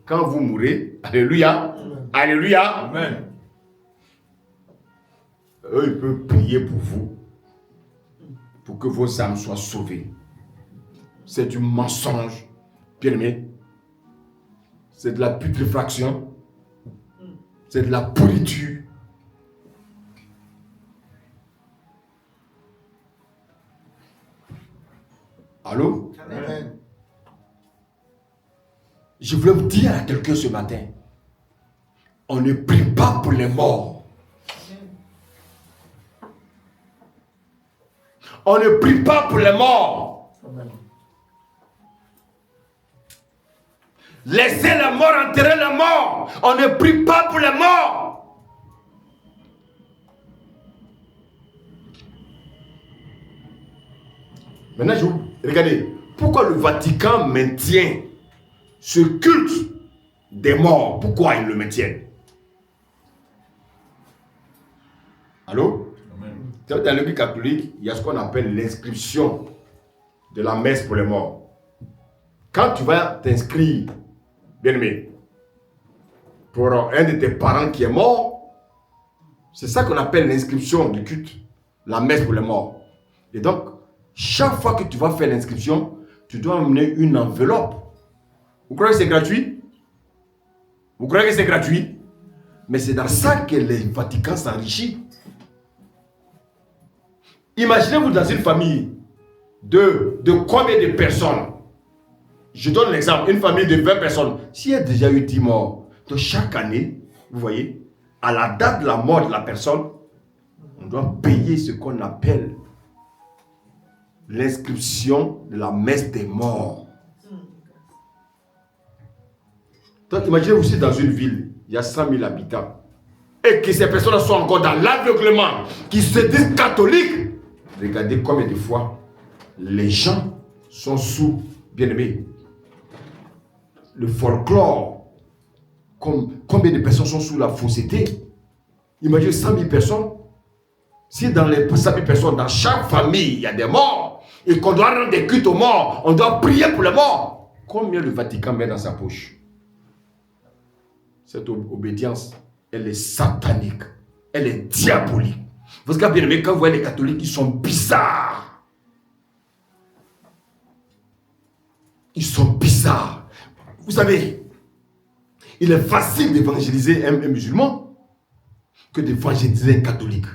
quand vous mourrez, alléluia, alléluia, Amen. eux ils peuvent prier pour vous, pour que vos âmes soient sauvées. C'est du mensonge, bien aimé. C'est de la putréfaction. C'est de la pourriture. Allô? Amen. Je voulais vous dire à quelqu'un ce matin, on ne prie pas pour les morts. On ne prie pas pour les morts. Amen. Laissez les morts enterrer les morts. On ne prie pas pour les morts. Maintenant, regardez, pourquoi le Vatican maintient ce culte des morts? Pourquoi ils le maintiennent? Allô? Amen. Dans l'Église catholique, il y a ce qu'on appelle l'inscription de la messe pour les morts. Quand tu vas t'inscrire, bien-aimé, pour un de tes parents qui est mort, c'est ça qu'on appelle l'inscription du culte, la messe pour les morts. Et donc, chaque fois que tu vas faire l'inscription, tu dois amener une enveloppe. Vous croyez que c'est gratuit? Vous croyez que c'est gratuit? Mais c'est dans ça que le Vatican s'enrichit. Imaginez-vous dans une famille de combien de personnes? Je donne l'exemple, une famille de 20 personnes. S'il y a déjà eu 10 morts, donc chaque année, vous voyez, à la date de la mort de la personne, on doit payer ce qu'on appelle l'inscription de la messe des morts. Donc imaginez-vous si dans une ville, il y a 100 000 habitants, et que ces personnes sont encore dans l'aveuglement, qui se disent catholiques. Regardez combien de fois les gens sont sous, bien-aimés, le folklore. Combien de personnes sont sous la fausseté? Imaginez 100 000 personnes. Si dans les 100 000 personnes, dans chaque famille, il y a des morts, et qu'on doit rendre des cultes aux morts, on doit prier pour les morts. Combien le Vatican met dans sa poche? Cette obédience, elle est satanique, elle est diabolique. Parce que bien aimé, quand vous voyez les catholiques, ils sont bizarres. Ils sont bizarres. Vous savez, il est facile d'évangéliser un musulman que d'évangéliser un catholique.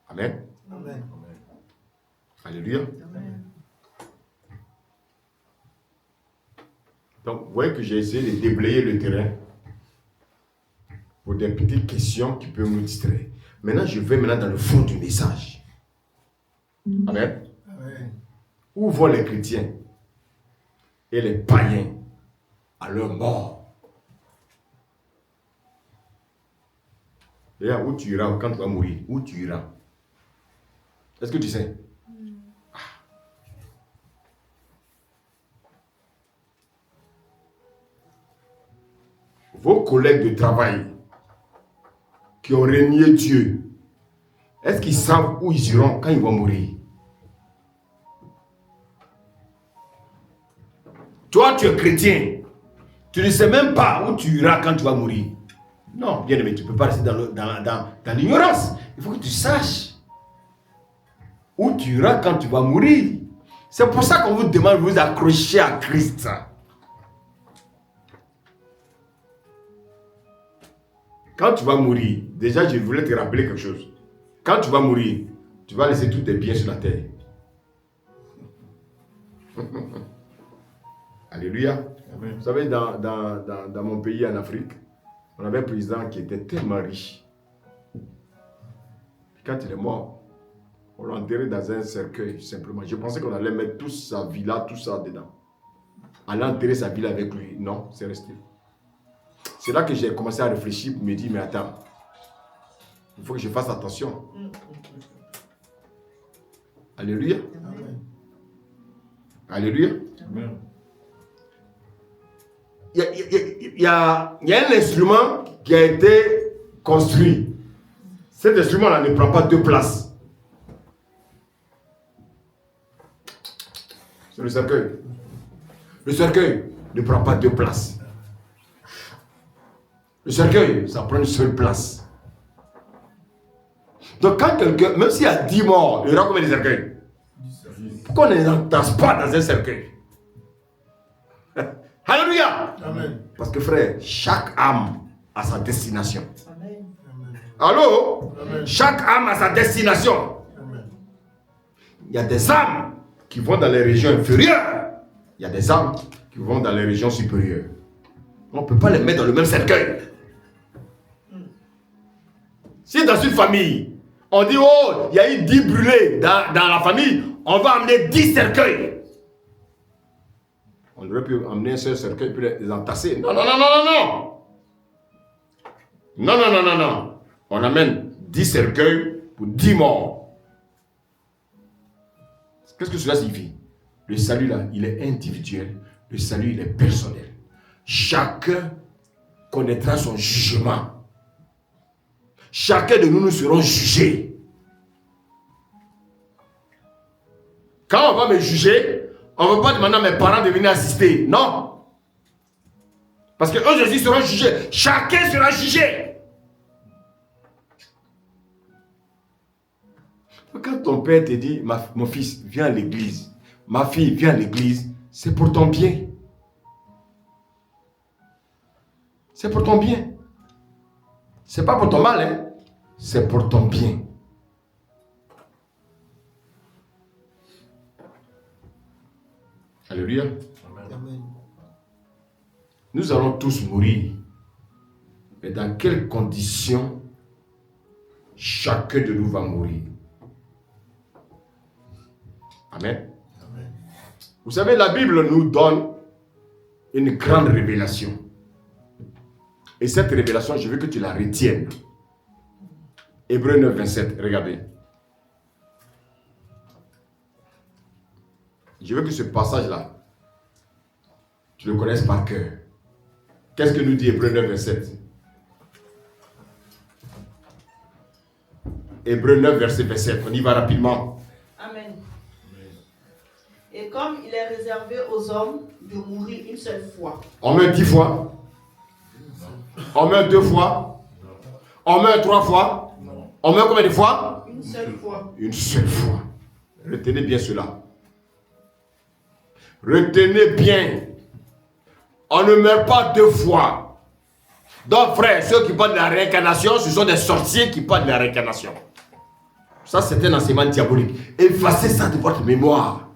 Amen. Amen. Alléluia. Amen. Donc, vous voyez que j'ai essayé de déblayer le terrain pour des petites questions qui peuvent nous distraire. Maintenant, je vais dans le fond du message. Amen. Amen. Où vont les chrétiens et les païens à leur mort? D'ailleurs, où tu iras quand tu vas mourir? Où tu iras? Est-ce que tu sais? Vos collègues de travail qui ont renié Dieu, est-ce qu'ils savent où ils iront quand ils vont mourir? Toi, tu es chrétien. Tu ne sais même pas où tu iras quand tu vas mourir. Non, bien aimé, tu ne peux pas rester dans l'ignorance. Il faut que tu saches où tu iras quand tu vas mourir. C'est pour ça qu'on vous demande de vous accrocher à Christ. Quand tu vas mourir, déjà je voulais te rappeler quelque chose. Quand tu vas mourir, tu vas laisser tous tes biens sur la terre. Alléluia. Amen. Vous savez, dans mon pays en Afrique, on avait un président qui était tellement riche. Puis quand il est mort, on l'a enterré dans un cercueil, simplement. Je pensais qu'on allait mettre toute sa villa, tout ça dedans. Aller enterrer sa villa avec lui. Non, c'est resté. C'est là que j'ai commencé à réfléchir pour me dire, mais attends, il faut que je fasse attention. Alléluia. Amen. Alléluia. Amen. Il y a un instrument qui a été construit. Cet instrument-là ne prend pas 2 places. C'est le cercueil. Le cercueil ne prend pas 2 places. Le cercueil, ça prend une seule place. Donc quand quelqu'un, même s'il y a 10 morts, il y aura combien de cercueils? Pourquoi on ne les entasse pas dans un cercueil? Alléluia. Amen. Parce que frère, chaque âme a sa destination. Amen. Amen. Allô? Amen. Chaque âme a sa destination. Amen. Il y a des âmes qui vont dans les régions inférieures. Il y a des âmes qui vont dans les régions supérieures. On ne peut pas les mettre dans le même cercueil. Si dans une famille, on dit, oh, il y a eu 10 brûlés dans la famille, on va amener 10 cercueils. On aurait pu amener un seul cercueil et puis les entasser. Non, non, non, non, non, non. Non, non, non, non, non. On amène 10 cercueils pour 10 morts. Qu'est-ce que cela signifie? Le salut là, il est individuel. Le salut, il est personnel. Chacun connaîtra son jugement. Chacun de nous serons jugés. Quand on va me juger, on ne va pas demander à mes parents de venir assister. Non. Parce que eux aussi seront jugés. Chacun sera jugé. Quand ton père te dit, mon fils, viens à l'église. Ma fille, viens à l'église. C'est pour ton bien. C'est pour ton bien. C'est pas pour ton mal, hein. C'est pour ton bien. Alléluia. Amen. Nous allons tous mourir. Mais dans quelles conditions chacun de nous va mourir? Amen. Amen. Vous savez, la Bible nous donne une grande révélation. Et cette révélation, je veux que tu la retiennes. Hébreux 9, 27, regardez. Je veux que ce passage-là, tu le connaisses par cœur. Qu'est-ce que nous dit Hébreux 9, 27? Hébreux 9, verset 27. On y va rapidement. Amen. Et comme il est réservé aux hommes de mourir une seule fois. On meurt 10 fois. On meurt 2 fois. On meurt 3 fois. On meurt combien de fois? Une seule fois. Une seule fois. Retenez bien cela. Retenez bien. On ne meurt pas 2 fois. Donc frère, ceux qui parlent de la réincarnation, ce sont des sorciers qui parlent de la réincarnation. Ça, c'est un enseignement diabolique. Effacez ça de votre mémoire.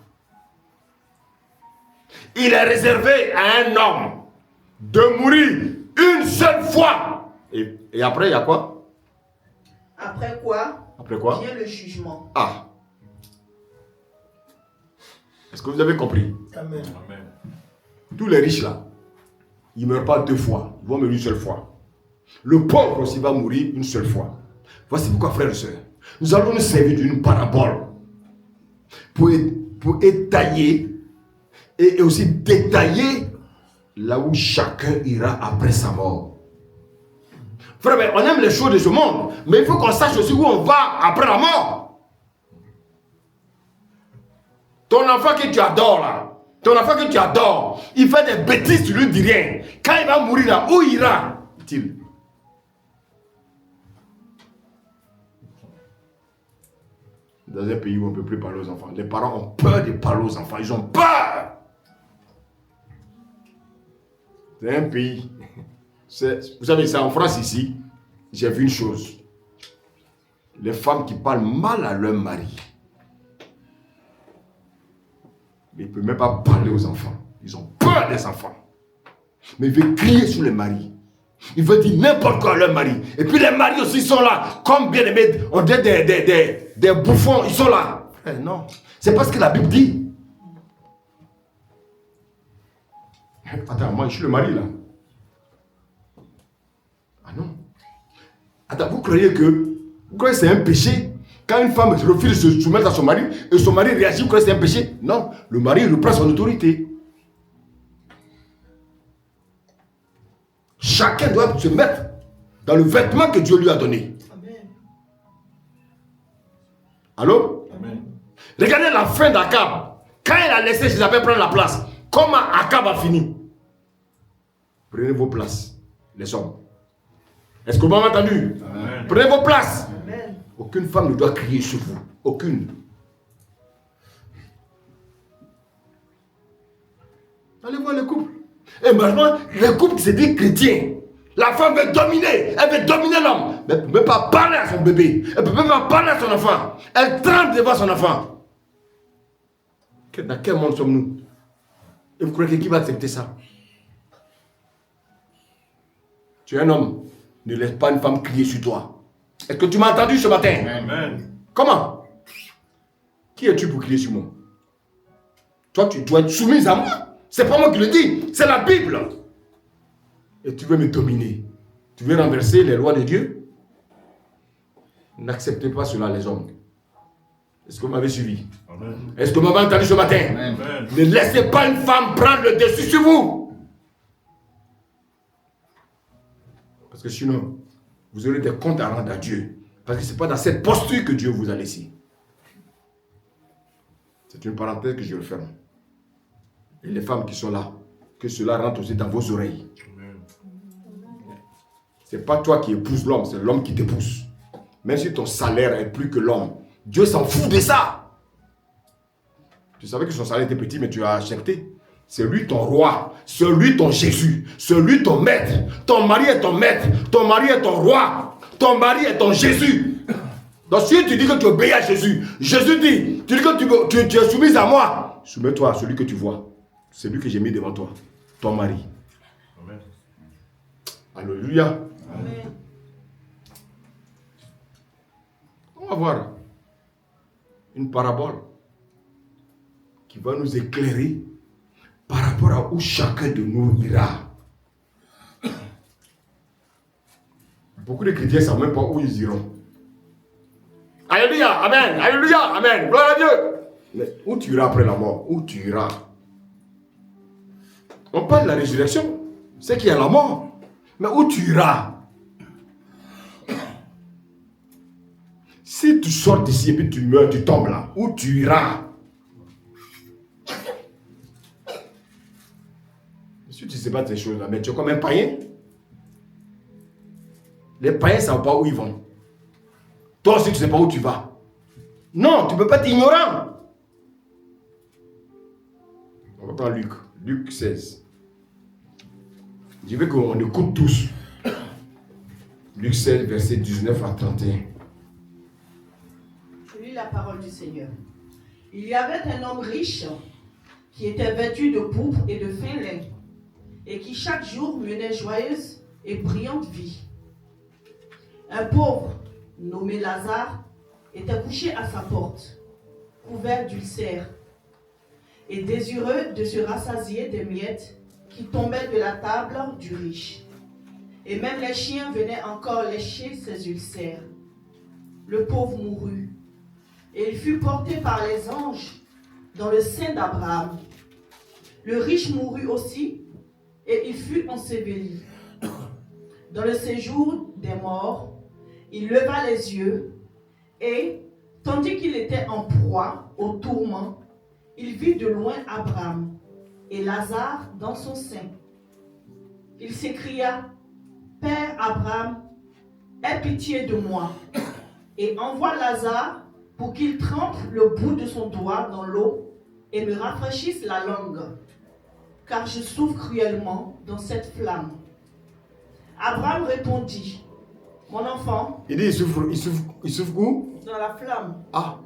Il est réservé à un homme de mourir une seule fois. Et après, il y a quoi? Après quoi? Après quoi? Vient le jugement. Ah. Est-ce que vous avez compris? Amen. Amen. Tous les riches là, ils ne meurent pas 2 fois. Ils vont mourir une seule fois. Le pauvre aussi va mourir une seule fois. Voici pourquoi, frères et sœurs, nous allons nous servir d'une parabole pour étayer et aussi détailler là où chacun ira après sa mort. Frère, on aime les choses de ce monde, mais il faut qu'on sache aussi où on va après la mort. Ton enfant que tu adores là, Ton enfant que tu adores, il fait des bêtises, tu lui dis rien. Quand il va mourir là, où ira-t-il? Dans un pays où on ne peut plus parler aux enfants, les parents ont peur de parler aux enfants, ils ont peur. C'est un pays. Vous savez, c'est en France ici, j'ai vu une chose. Les femmes qui parlent mal à leur mari, ils ne peuvent même pas parler aux enfants. Ils ont peur des enfants. Mais ils veulent crier sur les maris. Ils veulent dire n'importe quoi à leur mari. Et puis les maris aussi sont là, comme bien aimés, on dit des bouffons, ils sont là. Non, c'est parce que la Bible dit. Attends, moi je suis le mari là. Ah non. Attends, vous croyez que c'est un péché? Quand une femme refuse de se soumettre à son mari et son mari réagit, vous croyez que c'est un péché? Non, le mari reprend son autorité. Chacun doit se mettre dans le vêtement que Dieu lui a donné. Amen. Allô? Amen. Regardez la fin d'Akab. Quand il a laissé Jézabel prendre la place, comment Akab a fini? Prenez vos places, les hommes. Est-ce que vous m'avez entendu? Amen. Prenez vos places. Amen. Aucune femme ne doit crier sur vous. Aucune. Allez voir les couples. Et maintenant, les couples qui se disent chrétiens, la femme veut dominer, elle veut dominer l'homme. Mais elle ne peut même pas parler à son bébé. Elle ne peut même pas parler à son enfant. Elle tremble devant son enfant. Dans quel monde sommes-nous? Et vous croyez qui va accepter ça? Tu es un homme. Ne laisse pas une femme crier sur toi. Est-ce que tu m'as entendu ce matin? Amen. Comment? Qui es-tu pour crier sur moi? Toi, tu dois être soumise à moi. C'est pas moi qui le dis, c'est la Bible. Et tu veux me dominer. Tu veux renverser les lois de Dieu? N'acceptez pas cela, les hommes. Est-ce que vous m'avez suivi? Amen. Est-ce que vous m'avez entendu ce matin? Amen. Ne laissez pas une femme prendre le dessus sur vous. Parce que sinon, vous aurez des comptes à rendre à Dieu. Parce que ce n'est pas dans cette posture que Dieu vous a laissé. C'est une parenthèse que je referme. Et les femmes qui sont là, que cela rentre aussi dans vos oreilles. Ce n'est pas toi qui épouses l'homme, c'est l'homme qui t'épouse. Même si ton salaire est plus que l'homme, Dieu s'en fout de ça. Tu savais que son salaire était petit, mais tu as accepté. C'est lui ton roi, c'est lui ton Jésus, c'est lui ton maître. Ton mari est ton maître, ton mari est ton roi, ton mari est ton Jésus. Donc si tu dis que tu obéis à Jésus, Jésus dit, tu dis que tu es soumise à moi, soumets-toi à celui que tu vois. C'est lui que j'ai mis devant toi, ton mari. Amen. Alléluia. Amen. On va voir une parabole qui va nous éclairer par rapport à où chacun de nous ira. Beaucoup de chrétiens ne savent même pas où ils iront. Alléluia, amen, alléluia, amen, gloire à Dieu. Mais où tu iras après la mort? Où tu iras? On parle de la résurrection, c'est qu'il y a la mort. Mais où tu iras? Si tu sors d'ici et puis tu meurs, tu tombes là, où tu iras? Si tu ne sais pas de ces choses-là, mais tu es comme un païen. Les païens ne savent pas où ils vont. Toi aussi, tu ne sais pas où tu vas. Non, tu ne peux pas être ignorant. On va prendre Luc. Luc 16. Je veux qu'on écoute tous. Luc 16, verset 19 à 31. Je lis la parole du Seigneur. Il y avait un homme riche qui était vêtu de pourpre et de fin lin, et qui chaque jour menait joyeuse et brillante vie. Un pauvre, nommé Lazare, était couché à sa porte, couvert d'ulcères, et désireux de se rassasier des miettes qui tombaient de la table du riche. Et même les chiens venaient encore lécher ses ulcères. Le pauvre mourut, et il fut porté par les anges dans le sein d'Abraham. Le riche mourut aussi, et il fut enseveli. Dans le séjour des morts, il leva les yeux, et, tandis qu'il était en proie au tourment, il vit de loin Abraham et Lazare dans son sein. Il s'écria, Père Abraham, aie pitié de moi et envoie Lazare pour qu'il trempe le bout de son doigt dans l'eau et me rafraîchisse la langue, car je souffre cruellement dans cette flamme. Abraham répondit, mon enfant, Il dit, il souffre où? dans la flamme. Ah.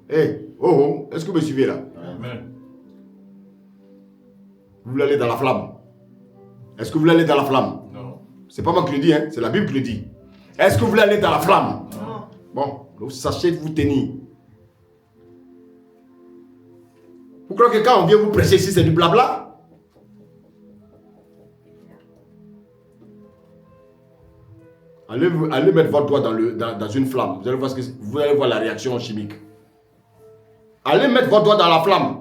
Hey, oh, est-ce que vous me suivez là? Amen. Vous voulez aller dans la flamme? Est-ce que vous voulez aller dans la flamme? Non. C'est pas moi qui le dis, hein? C'est la Bible qui le dit. Est-ce que vous voulez aller dans la flamme? Non. Bon, donc sachez vous tenir. Vous croyez que quand on vient vous prêcher ici, c'est du blabla? Allez mettre votre doigt dans une flamme. Vous allez voir la réaction chimique. Allez mettre votre doigt dans la flamme.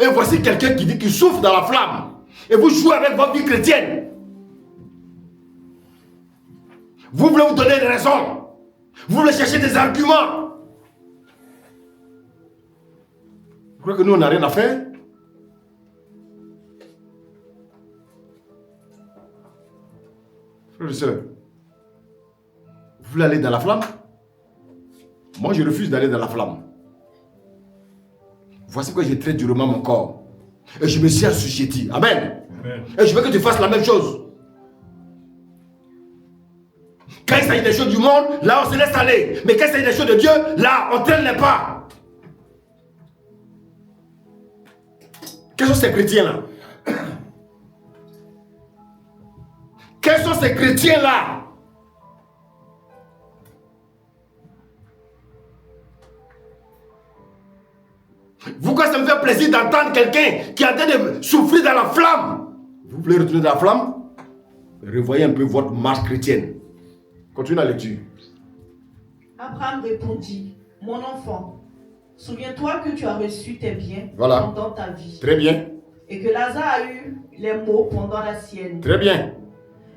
Et voici quelqu'un qui dit qu'il souffre dans la flamme. Et vous jouez avec votre vie chrétienne. Vous voulez vous donner des raisons. Vous voulez chercher des arguments. Vous croyez que nous, on n'a rien à faire? Frères et sœurs, vous voulez aller dans la flamme? Moi, je refuse d'aller dans la flamme. Voici pourquoi je traite durement mon corps. Et je me suis assujetti. Amen. Amen. Et je veux que tu fasses la même chose. Quand il s'agit des choses du monde, là on se laisse aller. Mais quand il s'agit des choses de Dieu, là on ne traîne les pas. Quels sont ces chrétiens-là? Quels sont ces chrétiens-là? Pourquoi ça me fait plaisir d'entendre quelqu'un qui est en train de souffrir dans la flamme? Vous voulez retourner dans la flamme? Revoyez un peu votre marche chrétienne. Continue la lecture. Abraham répondit, mon enfant, souviens-toi que tu as reçu tes biens Voilà. pendant ta vie. Très bien. Et que Lazare a eu les maux pendant la sienne. Très bien.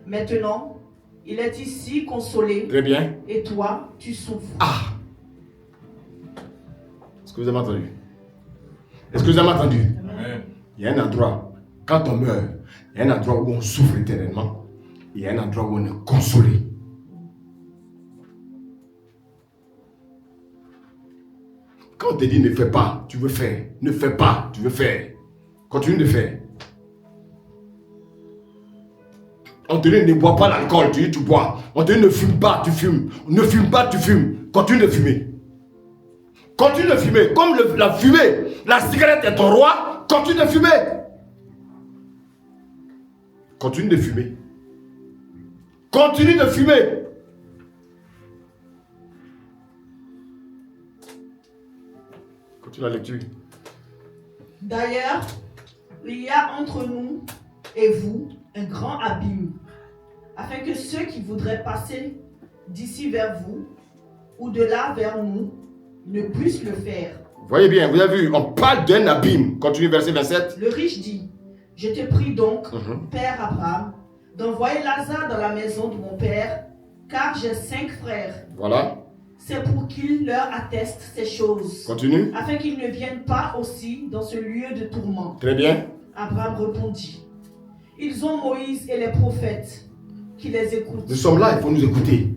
Maintenant, il est ici consolé. Très bien. Et toi, tu souffres. Ah! Est-ce que vous avez entendu? Est-ce que vous avez entendu? Amen. Il y a un endroit, quand on meurt, il y a un endroit où on souffre éternellement. Il y a un endroit où on est consolé. Quand on te dit ne fais pas, tu veux faire. Ne fais pas, tu veux faire. Continue de faire. On te dit ne bois pas l'alcool, tu dis tu bois. On te dit ne fume pas, tu fumes. Ne fume pas, tu fumes. Continue de fumer. Continue de fumer. Comme la fumée, la cigarette est ton roi, continue de fumer. Continue de fumer. Continue de fumer. Continue la lecture. D'ailleurs, il y a entre nous et vous un grand abîme, afin que ceux qui voudraient passer d'ici vers vous ou de là vers nous ne puissent le faire. Voyez bien, vous avez vu, on parle d'un abîme. Continue verset 27. Le riche dit, je te prie donc, Mhm. Père Abraham, d'envoyer Lazare dans la maison de mon père, car j'ai 5 frères. Voilà. C'est pour qu'il leur atteste ces choses, Continue. afin qu'ils ne viennent pas aussi dans ce lieu de tourment. Très bien. Abraham répondit, ils ont Moïse et les prophètes qui les écoutent. Nous sommes là, il faut nous écouter.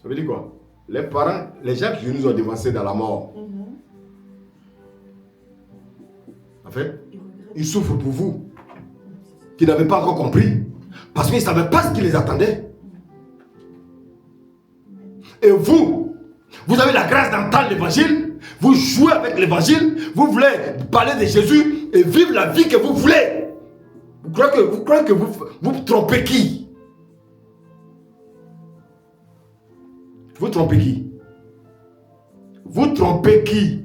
Ça veut dire quoi? Les parents, les gens qui nous ont devancés dans la mort, Mhm. en fait, Ils regrettent. ils souffrent pour vous, qui n'avez pas encore compris, parce qu'ils ne savaient pas ce qui les attendait. Et vous, vous avez la grâce d'entendre l'évangile, vous jouez avec l'évangile, vous voulez parler de Jésus et vivre la vie que vous voulez. Vous croyez que vous trompez qui? Vous trompez qui? Vous trompez qui?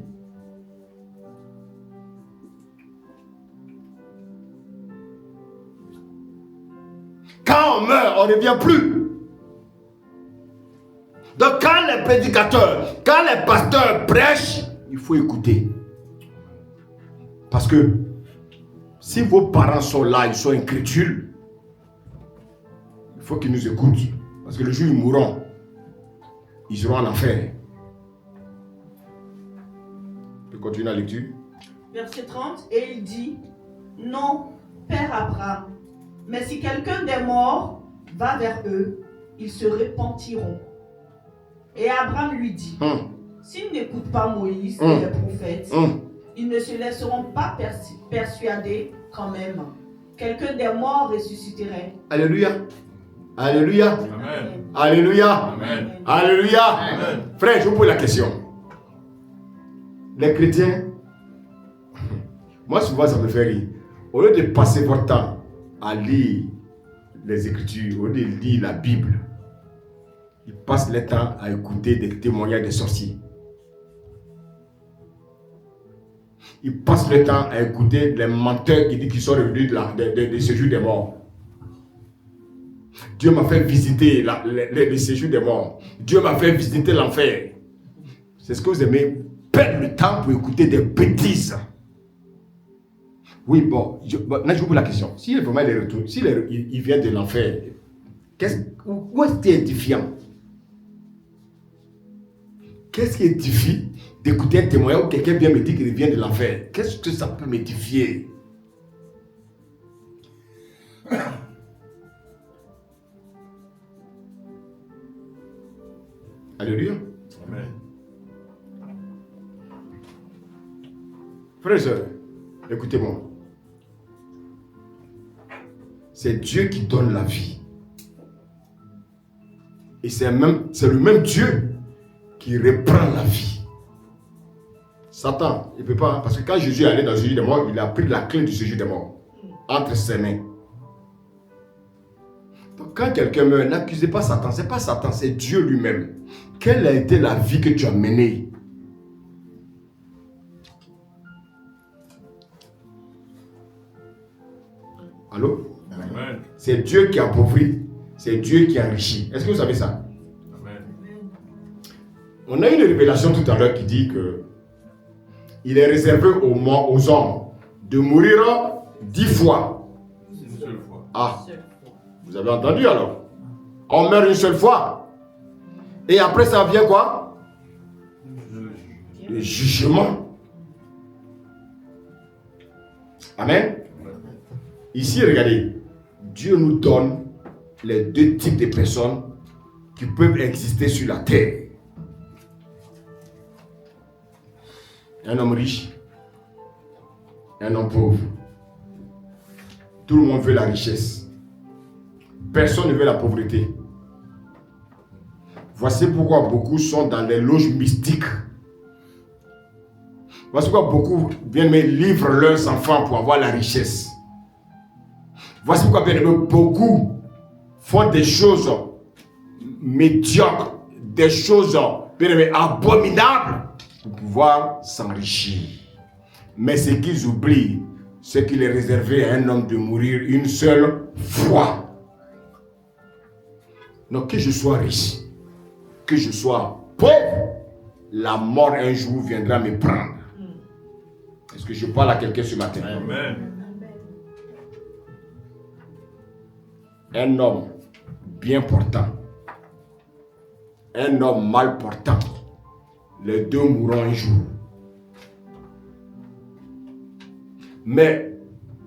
Quand on meurt, on ne revient plus. Donc quand les prédicateurs, quand les pasteurs prêchent, il faut écouter. Parce que si vos parents sont là, ils sont incrédules, il faut qu'ils nous écoutent. Parce que le jour où ils mourront, ils seront en enfer. peux continuer la lecture. Verset 30, et il dit, non, Père Abraham, mais si quelqu'un des morts va vers eux, ils se repentiront. Et Abraham lui dit, s'ils n'écoutent pas Moïse et les prophètes, ils ne se laisseront pas persuader quand même. Quelqu'un des morts ressusciterait. Alléluia. Alléluia. Amen. Alléluia. Amen. Alléluia. Amen. Frère, je vous pose la question. Les chrétiens, moi souvent ça me fait rire. Au lieu de passer votre temps à lire les Écritures, au lieu de lire la Bible, ils passent le temps à écouter des témoignages des sorciers. Ils passent le temps à écouter les menteurs qui disent qu'ils sont revenus de séjour des morts. Dieu m'a fait visiter le séjour des morts. Dieu m'a fait visiter l'enfer. C'est ce que vous aimez, perdre le temps pour écouter des bêtises. Oui, bon, là je vous pose la question. S'il est vraiment les retours, il vient de l'enfer, où est-ce qu'il est édifiant? Qu'est-ce qui édifie d'écouter un témoignage où quelqu'un vient me dire qu'il vient de l'enfer? Qu'est-ce que ça peut m'édifier? Alléluia. Amen. Frères et sœurs, écoutez-moi. C'est Dieu qui donne la vie. Et c'est le même Dieu qui reprend la vie. Satan, il ne peut pas, parce que quand Jésus est allé dans le séjour des morts, il a pris la clé du séjour des morts entre ses mains. Donc quand quelqu'un meurt, n'accusez pas Satan, ce n'est pas Satan, c'est Dieu lui-même. Quelle a été la vie que tu as menée? Allô? Amen. C'est Dieu qui appauvrit, c'est Dieu qui enrichit. Est-ce que vous savez ça? Amen. On a eu une révélation tout à l'heure qui dit que il est réservé aux hommes de mourir 10 fois. Une seule fois. Ah, vous avez entendu alors? On meurt une seule fois. Et après ça vient quoi? Le jugement. Amen. Ici, regardez, Dieu nous donne les deux types de personnes qui peuvent exister sur la terre. Un homme riche, un homme pauvre. Tout le monde veut la richesse. Personne ne veut la pauvreté. Voici pourquoi beaucoup sont dans les loges mystiques. Voici pourquoi beaucoup viennent me livrent leurs enfants pour avoir la richesse. Voici pourquoi bien aimé, beaucoup font des choses médiocres, des choses bien aimé, abominables pour pouvoir s'enrichir. Mais ce qu'ils oublient, c'est qu'il est réservé à un homme de mourir une seule fois. Donc que je sois riche, que je sois pauvre, la mort un jour viendra me prendre. Est-ce que je parle à quelqu'un ce matin? Amen. Un homme bien portant, un homme mal portant, les deux mourront un jour. Mais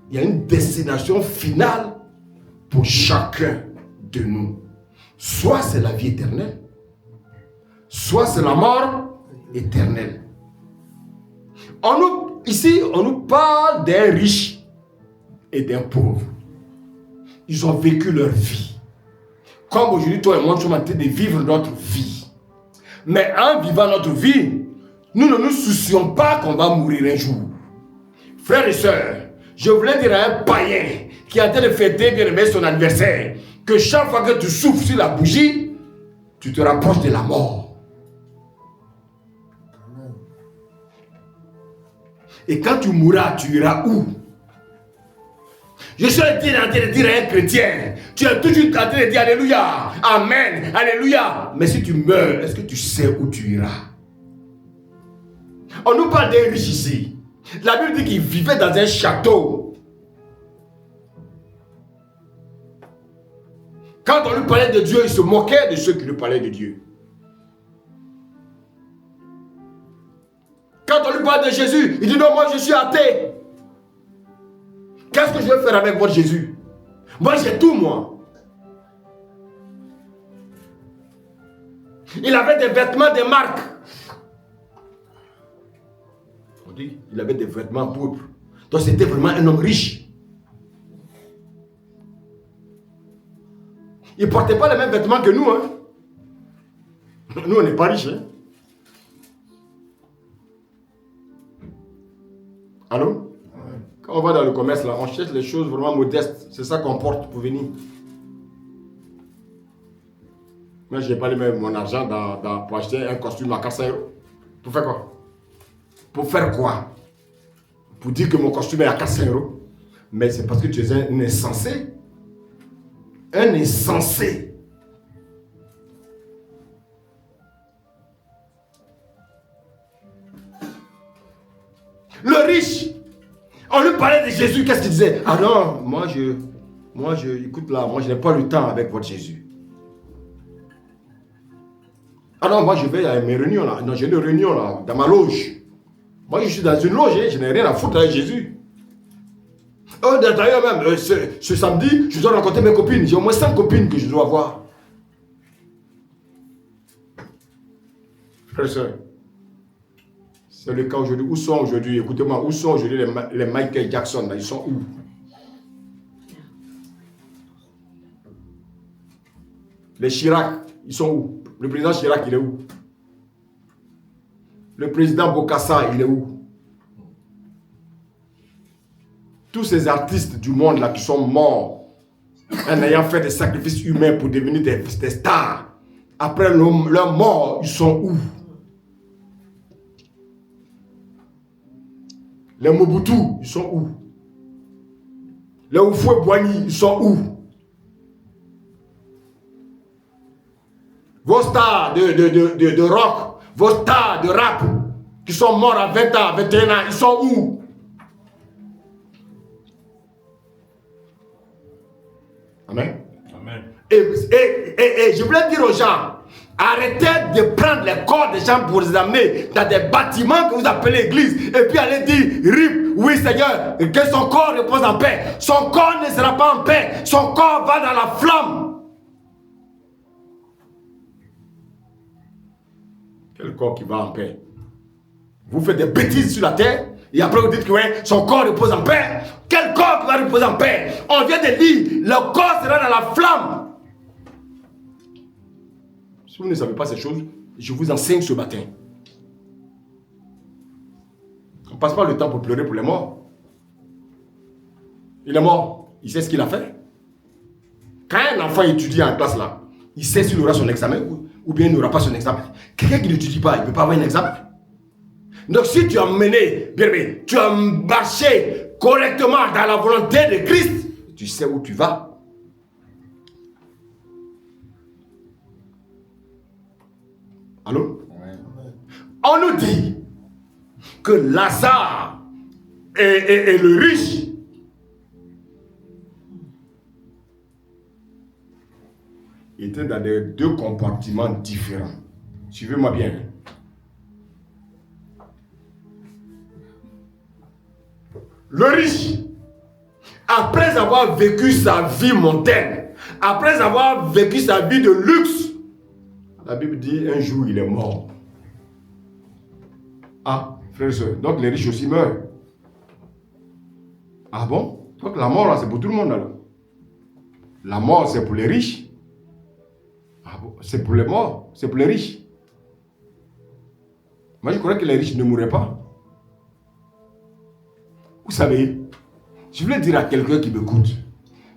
il y a une destination finale pour chacun de nous. Soit c'est la vie éternelle, soit c'est la mort éternelle. Ici, on nous parle d'un riche et d'un pauvre. Ils ont vécu leur vie. Comme aujourd'hui, toi et moi, nous sommes en train de vivre notre vie. Mais en vivant notre vie, nous ne nous soucions pas qu'on va mourir un jour. Frères et sœurs, je voulais dire à un païen qui est en train de fêter bien aimé son anniversaire, que chaque fois que tu souffles sur la bougie, tu te rapproches de la mort. Et quand tu mourras, tu iras où? Je suis en train de dire à un chrétien, tu es toujours en train de dire Alléluia, Amen, Alléluia. Mais si tu meurs, est-ce que tu sais où tu iras? On nous parle d'un riche ici. La Bible dit qu'il vivait dans un château. Quand on lui parlait de Dieu, il se moquait de ceux qui lui parlaient de Dieu. Quand on lui parle de Jésus. Il dit non, moi je suis athée. Qu'est-ce que je vais faire avec votre Jésus? Moi j'ai tout, moi. Il avait des vêtements de marque. On dit, il avait des vêtements pourpres. Donc c'était vraiment un homme riche. Il ne portait pas les mêmes vêtements que nous. Hein. Nous, on n'est pas riches. Hein. Allô? Quand on va dans le commerce, là, on cherche les choses vraiment modestes. C'est ça qu'on porte pour venir. Moi, je n'ai pas mis mon argent pour acheter un costume à 400 €. Pour faire quoi? Pour faire quoi? Pour dire que mon costume est à 400 €. Mais c'est parce que tu es un insensé. Un insensé. Le riche, on lui parlait de Jésus, qu'est-ce qu'il disait? Ah non, moi écoute là, moi je n'ai pas le temps avec votre Jésus. Ah non, moi je vais à mes réunions là, non j'ai une réunion là, dans ma loge. Moi je suis dans une loge, je n'ai rien à foutre avec Jésus. Oh d'ailleurs même, ce samedi, je dois rencontrer mes copines, j'ai au moins 5 copines que je dois voir. Frère et soeur, c'est le cas aujourd'hui. Où sont aujourd'hui, écoutez-moi, où sont aujourd'hui les Michael Jackson là, ils sont où? Les Chirac, ils sont où? Le président Chirac, il est où? Le président Bokassa, il est où? Tous ces artistes du monde là qui sont morts en ayant fait des sacrifices humains pour devenir des stars, après leur mort, ils sont où? Les Mobutu, ils sont où? Les Houphouët-Boigny, ils sont où? Vos stars de rock, vos stars de rap, qui sont morts à 20 ans, 21 ans, ils sont où? Amen. Amen. Et je voulais dire aux gens, arrêtez de prendre les corps des gens pour les amener dans des bâtiments que vous appelez église et puis allez dire, RIP, oui Seigneur, que son corps repose en paix. Son corps ne sera pas en paix, son corps va dans la flamme. Quel corps qui va en paix? Vous faites des bêtises sur la terre et après vous dites que ouais, son corps repose en paix. Quel corps qui va reposer en paix? On vient de dire, le corps sera dans la flamme. Si vous ne savez pas ces choses, je vous enseigne ce matin. On ne passe pas le temps pour pleurer pour les morts. Il est mort, il sait ce qu'il a fait. Quand un enfant étudie en classe là, il sait s'il aura son examen ou bien il n'aura pas son examen. Quelqu'un qui n'étudie pas, il ne peut pas avoir un examen. Donc si tu as mené, bien, tu as marché correctement dans la volonté de Christ, tu sais où tu vas. Allô? Ouais. On nous dit que Lazare et le riche étaient dans deux compartiments différents. Suivez-moi bien. Le riche, après avoir vécu sa vie mondaine, après avoir vécu sa vie de luxe, la Bible dit un jour il est mort. Ah, frère et soeur, donc les riches aussi meurent. Ah bon? Donc la mort là c'est pour tout le monde alors. La mort c'est pour les riches. Ah bon? C'est pour les morts, c'est pour les riches. Moi je croyais que les riches ne mourraient pas. Vous savez, je voulais dire à quelqu'un qui m'écoute,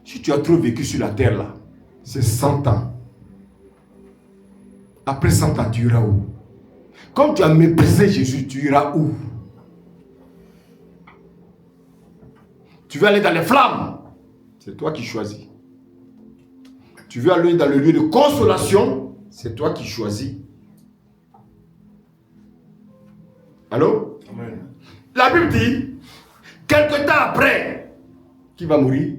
si tu as trop vécu sur la terre là, c'est 100 ans. Après 100 ans, tu iras où? Comme tu as méprisé Jésus, tu iras où? Tu veux aller dans les flammes? C'est toi qui choisis. Tu veux aller dans le lieu de consolation? C'est toi qui choisis. Allô? Amen. La Bible dit, quelque temps après, qui va mourir?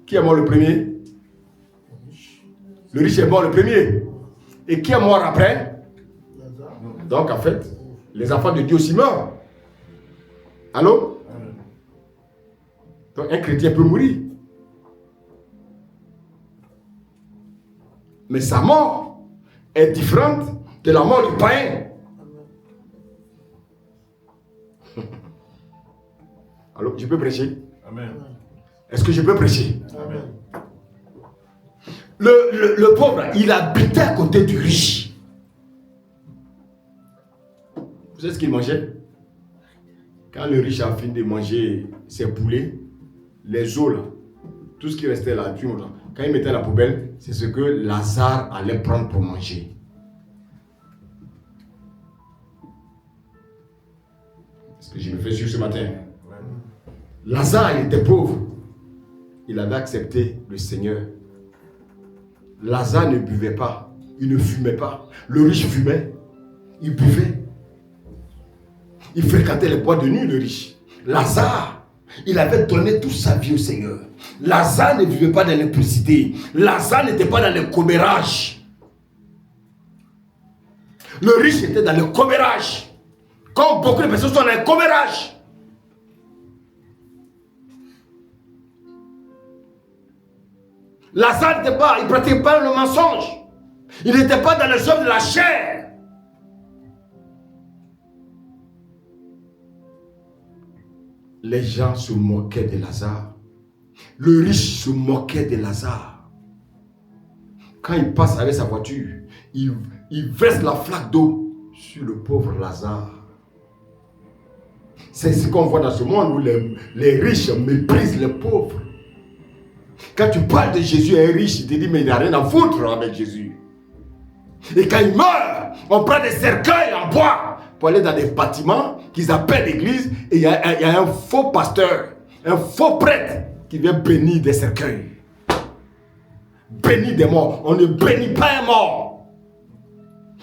Qui est mort le premier? Le riche est mort le premier. Et qui est mort après? Donc en fait, les enfants de Dieu aussi meurent. Allô? Donc un chrétien peut mourir. Mais sa mort est différente de la mort du païen. Alors, je peux prêcher? Amen. Est-ce que je peux prêcher? Amen. Le pauvre, il habitait à côté du riche. Vous savez ce qu'il mangeait? Quand le riche a fini de manger ses poulets, les os là, tout ce qui restait là, quand il mettait à la poubelle, c'est ce que Lazare allait prendre pour manger. Ce que je me fais sur ce matin. Lazare, il était pauvre. Il avait accepté le Seigneur. Lazare ne buvait pas. Il ne fumait pas. Le riche fumait. Il buvait. Il fréquentait les boîtes de nuit, le riche. Lazare, il avait donné toute sa vie au Seigneur. Lazare ne vivait pas dans l'électricité. Lazare n'était pas dans le commérage. Le riche était dans le commérage. Comme beaucoup de personnes sont dans le commérage. Lazare n'était pas, il ne pratiquait pas le mensonge. Il n'était pas dans les œuvres de la chair. Les gens se moquaient de Lazare. Le riche se moquait de Lazare. Quand il passe avec sa voiture, il verse la flaque d'eau sur le pauvre Lazare. C'est ce qu'on voit dans ce monde où les riches méprisent les pauvres. Quand tu parles de Jésus, un riche, il te dit mais il n'y a rien à foutre avec Jésus. Et quand il meurt, on prend des cercueils en bois pour aller dans des bâtiments qu'ils appellent l'église, et il y a un faux pasteur, un faux prêtre qui vient bénir des cercueils. Bénir des morts. On ne bénit pas un mort.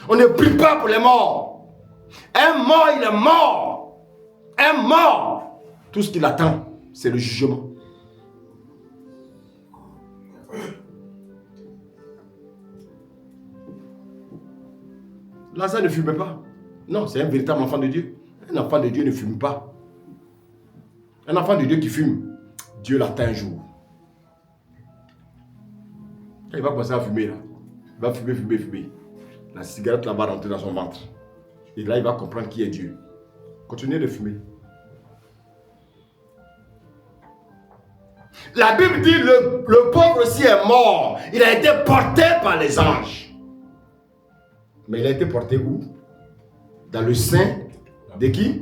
On ne prie pas pour les morts. Un mort, il est mort. Un mort. Tout ce qu'il attend, c'est le jugement. Lazare ne fumait pas. Non, c'est un véritable enfant de Dieu. Un enfant de Dieu ne fume pas. Un enfant de Dieu qui fume, Dieu l'attend un jour. Quand il va commencer à fumer, là, il va fumer. La cigarette là va rentrer dans son ventre. Et là, il va comprendre qui est Dieu. Continuez de fumer. La Bible dit le pauvre aussi est mort. Il a été porté par les anges. Mais il a été porté où? Dans le sein de qui?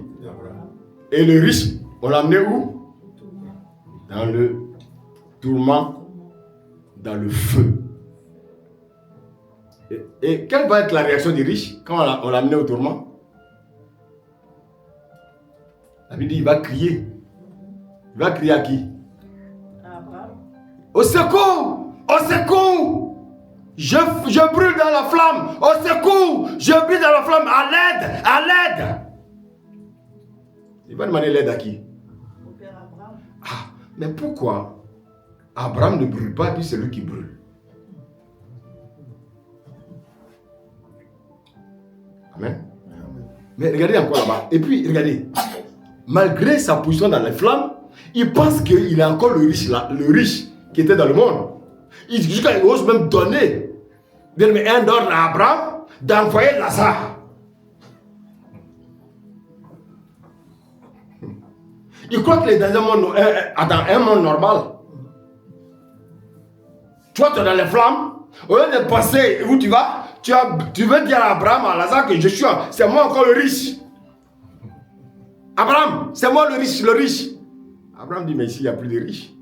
Et le riche, on l'a amené où? Dans le tourment, dans le feu. Et quelle va être la réaction du riche quand on l'a amené au tourment? La Bible dit il va crier. Il va crier à qui? Au secours! Au secours! Je brûle dans la flamme! Au secours! Je brûle dans la flamme! À l'aide! À l'aide! Il va demander l'aide à qui? Mon père Abraham. Ah, mais pourquoi Abraham ne brûle pas et puis c'est lui qui brûle? Amen. Mais regardez encore là-bas. Et puis, regardez. Malgré sa position dans les flammes, il pense qu'il est encore le riche là, le riche qui était dans le monde. Jusqu'à il ose même donner un ordre à Abraham d'envoyer Lazare. Il croit qu'il est dans un monde normal. Toi, tu es dans les flammes. Au lieu de penser où tu vas, tu veux dire à Abraham, à Lazare que c'est moi encore le riche. Abraham, c'est moi le riche. Abraham dit, mais ici, il n'y a plus de riches.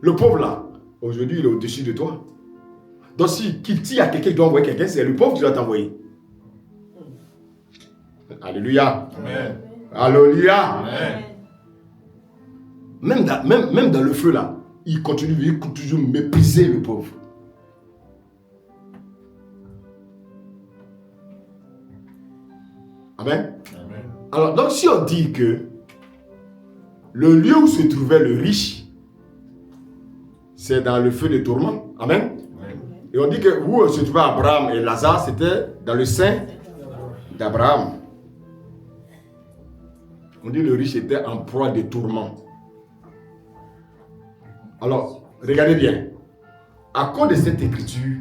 Le pauvre là, aujourd'hui, il est au-dessus de toi. Donc, si il y a quelqu'un qui doit envoyer quelqu'un, c'est le pauvre qui doit t'envoyer. Alléluia. Amen. Alléluia. Amen. Même dans le feu là, il continue toujours mépriser le pauvre. Amen. Amen. Alors, donc, si on dit que le lieu où se trouvait le riche, c'est dans le feu de tourment. Amen. Amen. Et on dit que où se trouvait Abraham et Lazare, c'était dans le sein d'Abraham, on dit que le riche était en proie de tourments. Alors, regardez bien. À cause de cette écriture,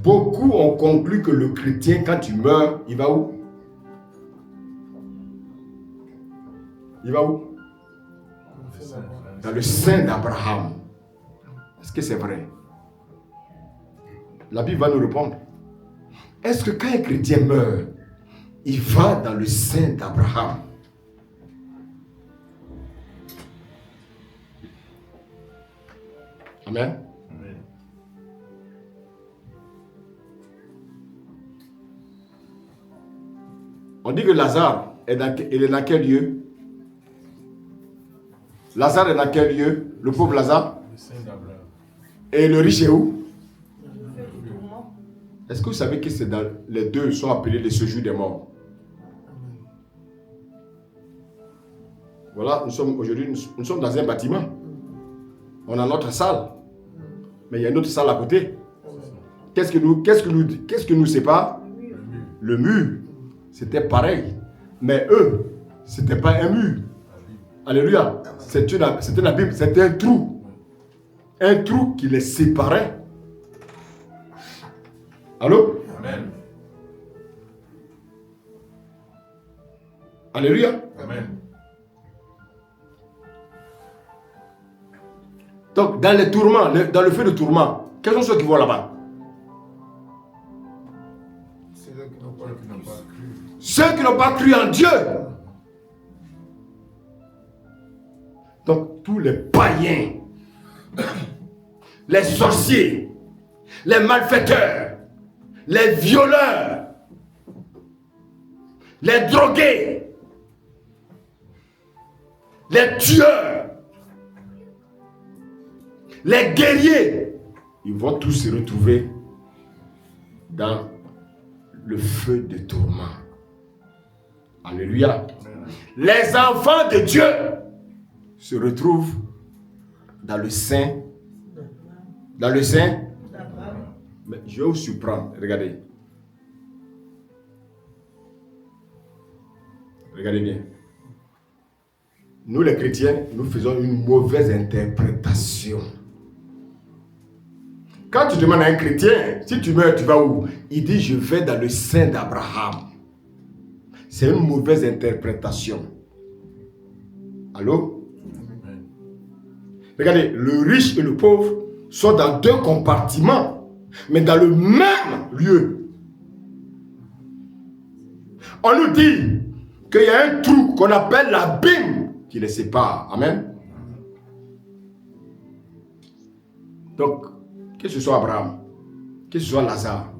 beaucoup ont conclu que le chrétien, quand il meurt, il va où? Il va où? Dans le sein d'Abraham. Est-ce que c'est vrai? La Bible va nous répondre. Est-ce que quand un chrétien meurt, il va dans le sein d'Abraham? Amen. Amen. On dit que Lazare est dans quel lieu? Lazare est dans quel lieu? Le pauvre Lazare? Le sein d'Abraham. Et le riche est où? Le tourment. Est-ce que vous savez que c'est dans les deux sont appelés les séjours des morts? Voilà, aujourd'hui, nous sommes dans un bâtiment. On a notre salle. Mais il y a une autre salle à côté. Qu'est-ce que nous sépare? Le mur. C'était pareil. Mais eux, c'était pas un mur. Alléluia. C'était la Bible, c'était un trou. Un trou qui les séparait. Allô? Amen. Alléluia. Amen. Donc, dans les tourments, dans le feu de tourment, quels sont ceux qui vont là-bas? C'est-à-dire qu'ils n'ont pas cru. Ceux qui n'ont pas cru en Dieu. Donc, tous les païens, les sorciers, les malfaiteurs, les violeurs, les drogués, les tueurs, les guerriers, ils vont tous se retrouver dans le feu de tourment. Alléluia. Les enfants de Dieu se retrouvent dans le sein. Dans le sein. Mais je vais vous surprendre. Regardez. Regardez bien. Nous les chrétiens, nous faisons une mauvaise interprétation. Quand tu demandes à un chrétien, si tu meurs, tu vas où? Il dit, je vais dans le sein d'Abraham. C'est une mauvaise interprétation. Allô? Amen. Regardez, le riche et le pauvre sont dans deux compartiments, mais dans le même lieu. On nous dit qu'il y a un trou qu'on appelle l'abîme qui les sépare. Amen. Donc, que ce soit Abraham, que ce soit Lazare,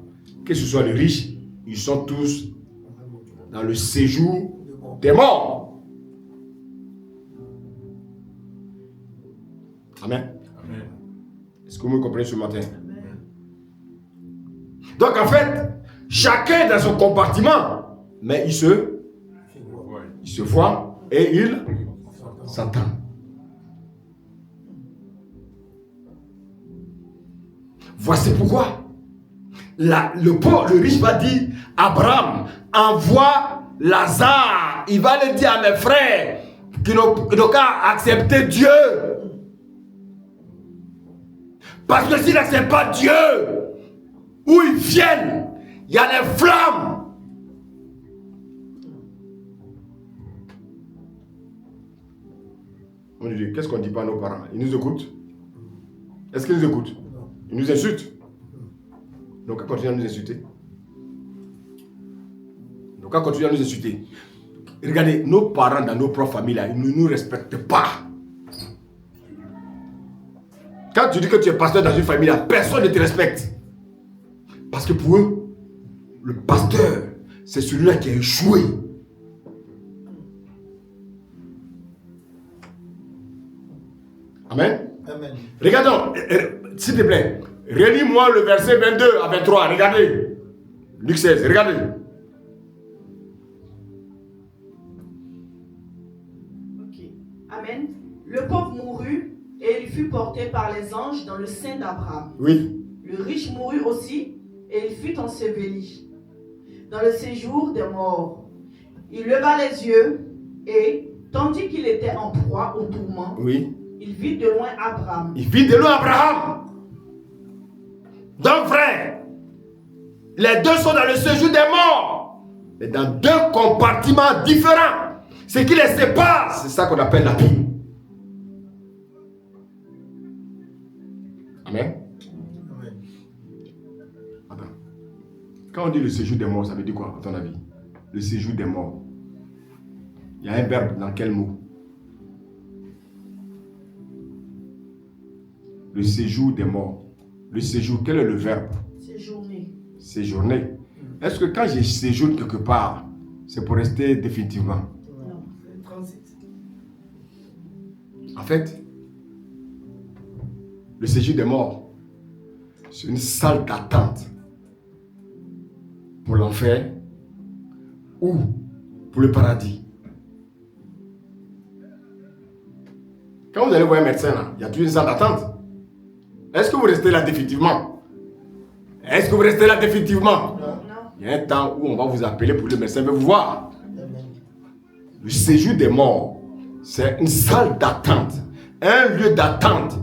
que ce soit les riches, ils sont tous dans le séjour des morts. Amen. Amen. Est-ce que vous me comprenez ce matin? Donc en fait, chacun est dans son compartiment, mais il se voit et il s'entend. Voici pourquoi le riche va dire, Abraham, envoie Lazare. Il va le dire à mes frères qui n'ont qu'à accepter Dieu. Parce que s'ils n'acceptent pas Dieu, où ils viennent, il y a des flammes. On dit, qu'est-ce qu'on dit pas à nos parents? Ils nous écoutent? Est-ce qu'ils nous écoutent? Ils nous insultent. Donc, à continuer à nous insulter. Donc, à continuer à nous insulter. Regardez, nos parents dans nos propres familles, là, ils ne nous respectent pas. Quand tu dis que tu es pasteur dans une famille, là, personne ne te respecte. Parce que pour eux, le pasteur, c'est celui-là qui a échoué. Amen. Amen. Regardons, s'il te plaît, relis-moi le verset 22 à 23. Regardez. Luc 16, regardez. Ok. Amen. Le pauvre mourut et il fut porté par les anges dans le sein d'Abraham. Oui. Le riche mourut aussi et il fut enseveli. dans le séjour des morts. Il leva les yeux et, tandis qu'il était en proie au tourment, Oui. il vit de loin Abraham. Il vit de loin Abraham. Donc, frère, les deux sont dans le séjour des morts, mais dans deux compartiments différents. Ce qui les sépare, c'est ça qu'on appelle la vie. Amen. Amen. Attends. Quand on dit le séjour des morts, ça veut dire quoi, à ton avis? Le séjour des morts. Il y a un verbe dans quel mot? Le séjour des morts. Le séjour, quel est le verbe? Séjourner. Séjourner. Est-ce que quand je séjourne quelque part, c'est pour rester définitivement? Non. En fait, le séjour des morts, c'est une salle d'attente pour l'enfer ou pour le paradis. Quand vous allez voir un médecin, là, il y a toujours une salle d'attente. Est-ce que vous restez là définitivement? Est-ce que vous restez là définitivement? Non. Il y a un temps où on va vous appeler pour le médecin veut vous voir. Le séjour des morts, c'est une salle d'attente, un lieu d'attente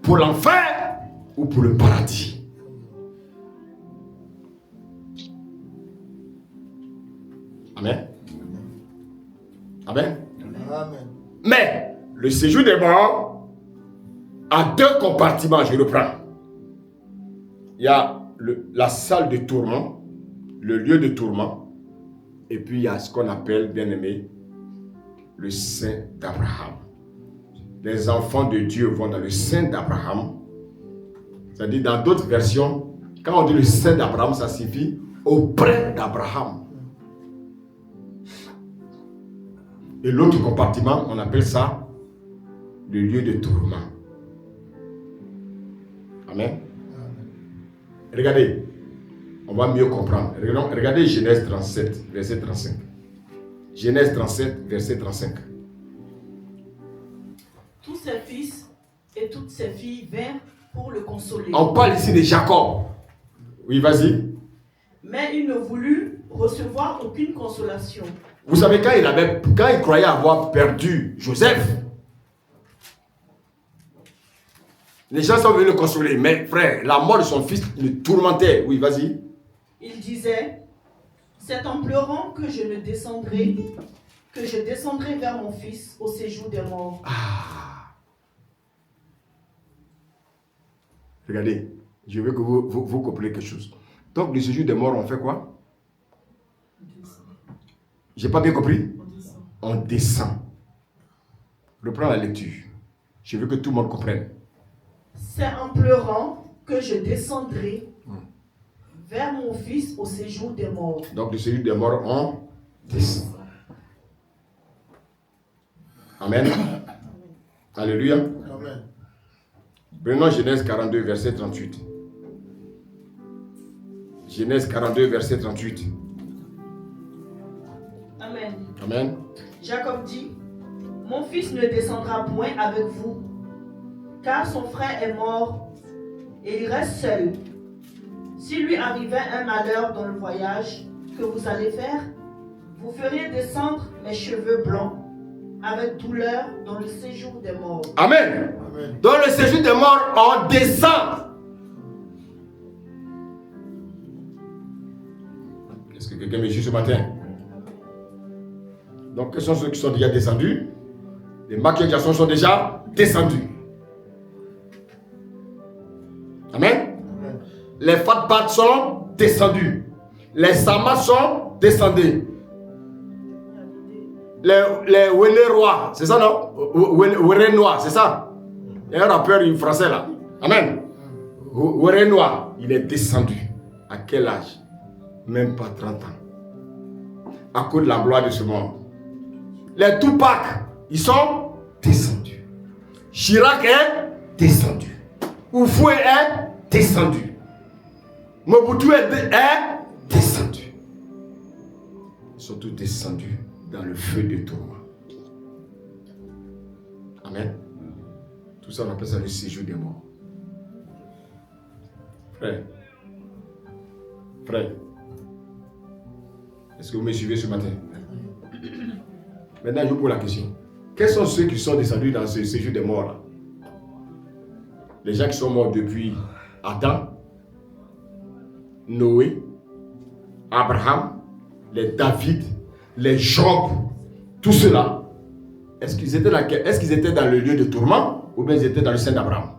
pour l'enfer ou pour le paradis. Amen. Amen. Amen. Mais le séjour des morts a deux compartiments, je reprends. Il y a la salle de tourment, le lieu de tourment, et puis il y a ce qu'on appelle, bien aimé, le sein d'Abraham. Les enfants de Dieu vont dans le sein d'Abraham. C'est-à-dire, dans d'autres versions, quand on dit le sein d'Abraham, ça signifie auprès d'Abraham. Et l'autre compartiment, on appelle ça le lieu de tourment. Amen. Regardez, on va mieux comprendre. Regardez Genèse 37, verset 35. Genèse 37, verset 35. Tous ses fils et toutes ses filles vinrent pour le consoler. On parle ici de Jacob. Oui, vas-y. Mais il ne voulut recevoir aucune consolation. Vous savez, quand il croyait avoir perdu Joseph, les gens sont venus le consoler. Mais frère, la mort de son fils le tourmentait. Oui, vas-y. Il disait, c'est en pleurant que je descendrai vers mon fils au séjour des morts. Regardez, je veux que vous compreniez quelque chose. Donc, le séjour des morts, on fait quoi? J'ai pas bien compris? On descend. Reprends la lecture. Je veux que tout le monde comprenne. C'est en pleurant que je descendrai vers mon fils au séjour des morts. Donc, le séjour des morts, on descend. Amen. Alléluia. Amen. Prenons Genèse 42, verset 38. Genèse 42, verset 38. Amen. Amen. Jacob dit, mon fils ne descendra point avec vous, car son frère est mort et il reste seul. S'il lui arrivait un malheur dans le voyage que vous allez faire, vous feriez descendre mes cheveux blancs avec douleur dans le séjour des morts. Amen. Amen. Dans le séjour des morts, on descend. Est-ce que quelqu'un me suit ce matin? Donc, quels sont ceux qui sont déjà descendus? Les Michael Jackson sont déjà descendus. Amen. Amen. Les Fat Pat sont descendus. Les Sama sont descendus. Les Welerois, c'est ça non? Werenois, c'est ça? Il y a un rappeur français là. Amen. Werenois, il est descendu. À quel âge? Même pas 30 ans. À cause de la gloire de ce monde. Les Tupac, ils sont descendus. Chirac est descendu. Oufoué est descendu. Mobutu est descendu. Ils sont tous descendus dans le feu de tourment. Amen. Tout ça, on appelle ça le séjour des morts. Frère, Est-ce que vous me suivez ce matin? Maintenant, je vous pose la question. Quels sont ceux qui sont descendus dans ce séjour des morts là? Les gens qui sont morts depuis Adam, Noé, Abraham, les David, les Job, tout cela. Est-ce qu'ils étaient dans le lieu de tourment ou bien ils étaient dans le sein d'Abraham?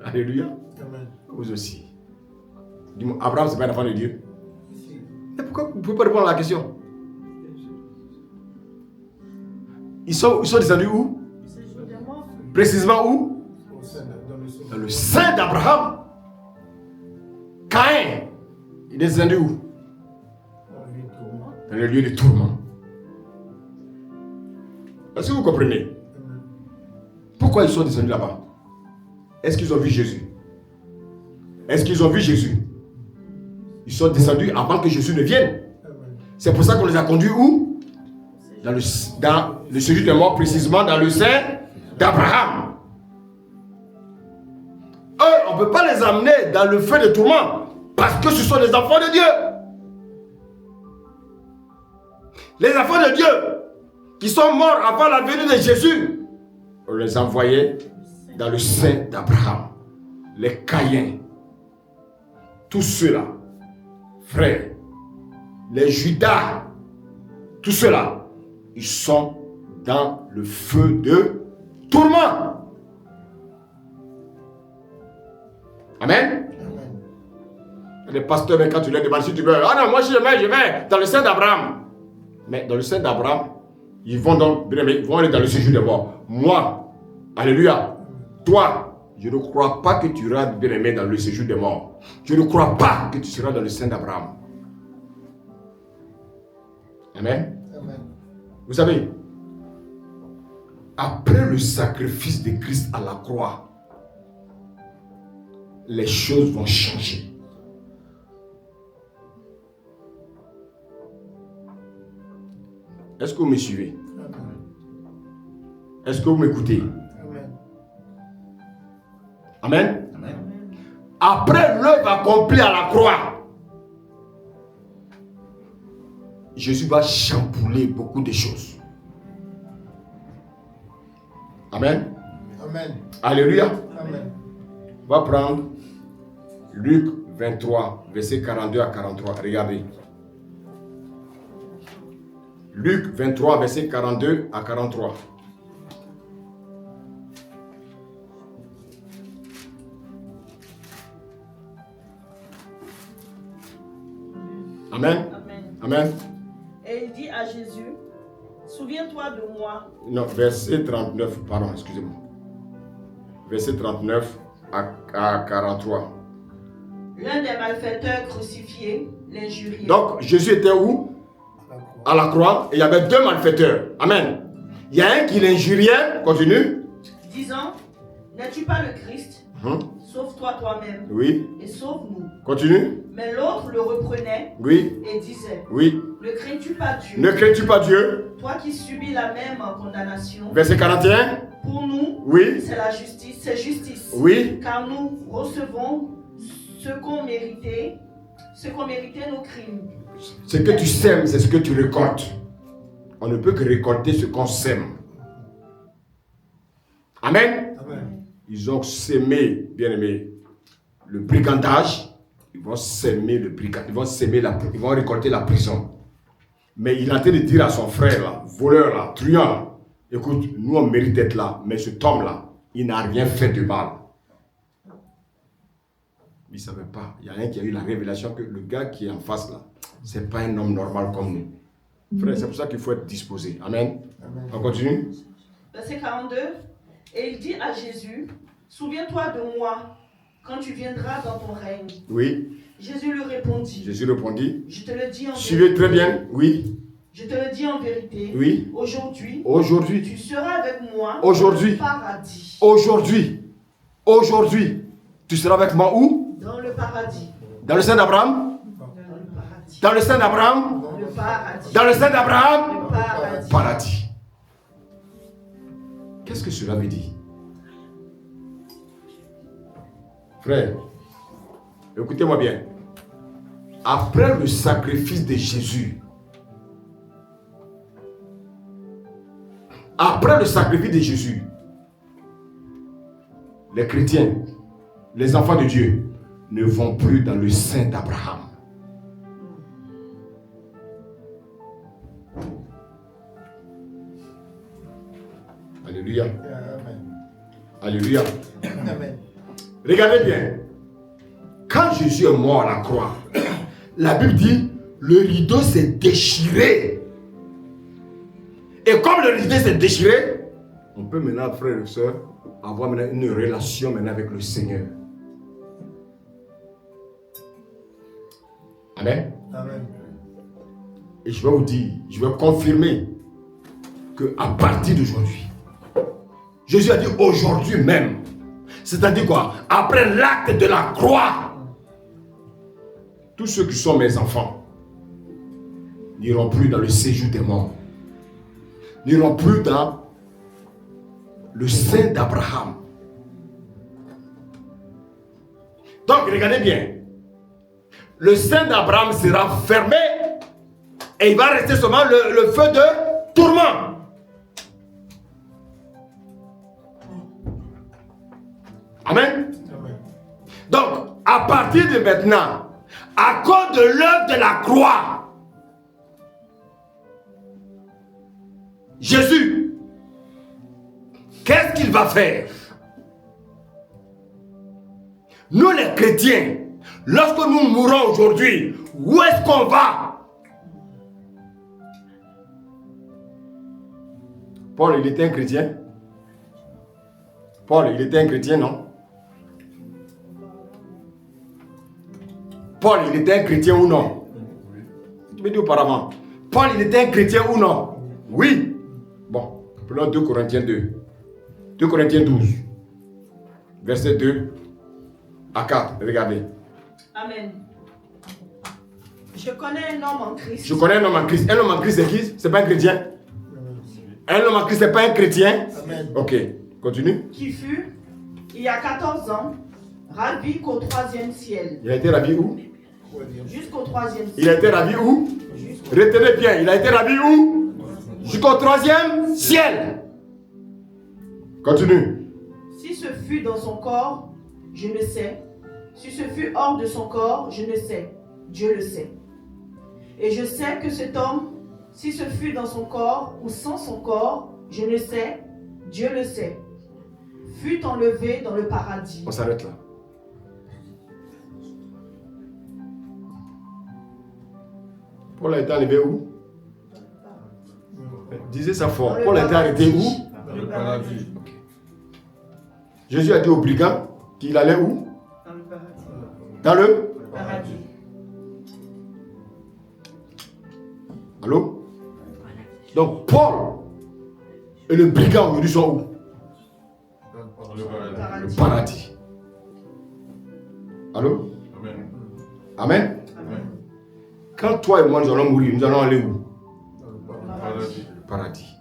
Alléluia. Amen. Vous aussi. Dis-moi, Abraham, c'est pas un enfant de Dieu? Mais pourquoi vous ne pouvez pas répondre à la question? Ils sont descendus où? Précisément où? Dans le sein d'Abraham. Caïn, il est descendu où? Dans le lieu de tourment. Est-ce que vous comprenez? Pourquoi ils sont descendus là-bas? Est-ce qu'ils ont vu Jésus? Est-ce qu'ils ont vu Jésus? Ils sont descendus avant que Jésus ne vienne. C'est pour ça qu'on les a conduits où? Dans le séjour des morts, précisément dans le sein d'Abraham. Eux, on ne peut pas les amener dans le feu de tourment parce que ce sont des enfants de Dieu. Les enfants de Dieu qui sont morts avant la venue de Jésus, on les envoyait dans le sein d'Abraham. Les Caïens, tous ceux-là, frères, les Judas, tous ceux-là, ils sont dans le feu de tourment. Amen. Les pasteurs, quand tu leur demandes si tu veux, ah non, moi je vais dans le sein d'Abraham. Mais dans le sein d'Abraham, ils vont aller dans le séjour des morts. Moi, alléluia, toi, je ne crois pas que tu iras bien aimé dans le séjour des morts. Je ne crois pas que tu seras dans le sein d'Abraham. Amen. Amen. Vous savez, après le sacrifice de Christ à la croix, les choses vont changer. Est-ce que vous me suivez? Est-ce que vous m'écoutez? Amen. Amen. Après l'œuvre accomplie à la croix, Jésus va chambouler beaucoup de choses. Amen. Amen. Alléluia. Amen. On va prendre Luc 23, versets 42 à 43. Regardez. Luc 23, versets 42 à 43. Amen. Amen. Amen. Et il dit à Jésus, souviens-toi de moi. Non, verset 39, pardon, excusez-moi. Verset 39 à 43. L'un des malfaiteurs crucifiés l'injuriait. Donc, Jésus était où? À la croix. Et il y avait deux malfaiteurs. Amen. Il y a un qui l'injuriait, continue. Disant, n'es-tu pas le Christ? Sauve-toi toi-même. Oui. Et sauve-nous. Continue. Mais l'autre le reprenait. Oui. Et disait, oui. ne crains-tu pas Dieu? Ne crains-tu pas Dieu? Toi qui subis la même condamnation. Verset 41. Pour nous, oui. C'est la justice, c'est justice. Oui. Car nous recevons ce qu'ont mérité nos crimes. Ce que tu sèmes, c'est ce que tu récoltes. On ne peut que récolter ce qu'on sème. Amen. Amen. Ils ont sémé, bien aimé, le brigandage. Ils vont s'aimer le brigand, ils vont récolter la prison. Mais il est en train de dire à son frère, là, voleur, là, truand, là, écoute, nous on mérite d'être là, mais cet homme-là, il n'a rien fait de mal. Il ne savait pas. Il y a un qui a eu la révélation que le gars qui est en face là, ce n'est pas un homme normal comme nous. Frère, c'est pour ça qu'il faut être disposé. Amen. Amen. On continue. Verset 42. Et il dit à Jésus, souviens-toi de moi quand tu viendras dans ton règne. Oui. Jésus lui répondit. Jésus répondit. Je te le dis en Suivez vérité. très bien. Oui. Je te le dis en vérité. Oui. Aujourd'hui. Aujourd'hui. Tu seras avec moi. Aujourd'hui. Dans le paradis. Aujourd'hui. Aujourd'hui. Tu seras avec moi où? Dans le paradis. Dans le sein d'Abraham? Dans le paradis. Dans le sein d'Abraham? Dans le paradis. Dans le sein d'Abraham? Le paradis. Paradis. Qu'est-ce que cela veut dire? Frère, écoutez-moi bien. Après le sacrifice de Jésus, les chrétiens, les enfants de Dieu, ne vont plus dans le sein d'Abraham. Alléluia. Amen. Alléluia. Amen. Regardez bien. Quand Jésus est mort à la croix, la Bible dit, le rideau s'est déchiré. Et comme le rideau s'est déchiré, on peut maintenant, frères et sœurs, avoir maintenant une relation maintenant avec le Seigneur. Amen. Amen. Et je vais vous dire, je vais confirmer qu'à partir d'aujourd'hui, Jésus a dit aujourd'hui même, c'est-à-dire quoi? Après l'acte de la croix, tous ceux qui sont mes enfants n'iront plus dans le séjour des morts, n'iront plus dans le sein d'Abraham. Donc regardez bien, le sein d'Abraham sera fermé et il va rester seulement le feu de tourment. Amen. Amen. Donc, à partir de maintenant, à cause de l'œuvre de la croix, Jésus, qu'est-ce qu'il va faire? Nous les chrétiens, lorsque nous mourons aujourd'hui, où est-ce qu'on va? Paul, il était un chrétien? Paul, il était un chrétien, non? Paul, il était un chrétien ou non? Tu me dis auparavant. Paul, il était un chrétien ou non? Oui. Bon, prenons 2 Corinthiens 2. 2 Corinthiens 12. Verset 2 à 4. Regardez. Amen. Je connais un homme en Christ. Je connais un homme en Christ. Un homme en Christ, c'est qui? C'est pas un chrétien? Un homme en Christ, c'est pas un chrétien? Amen. Ok, continue. Qui fut, il y a 14 ans, ravi qu'au 3e ciel. Il a été ravi où? Jusqu'au 3e ciel. Il a été ravi où? Retenez bien, il a été ravi où? Jusqu'au 3e ciel. Continue. Si ce fut dans son corps, je ne sais. Si ce fut hors de son corps, je ne sais. Dieu le sait. Et je sais que cet homme, si ce fut dans son corps ou sans son corps, je ne sais. Dieu le sait. Fut enlevé dans le paradis. On s'arrête là. Paul a été enlevé où? Disez ça fort. Dans le Paul a été paradis. arrêté où? Dans le paradis. Ok. Jésus a dit au brigand qu'il allait où? Dans le paradis. Dans le? Paradis. Allô? Donc Paul et le brigand aujourd'hui sont où? Dans le paradis. Le paradis. Allô? Amen. Amen? Amen. Quand toi et moi nous allons mourir, nous allons aller où? Paradis. Le paradis.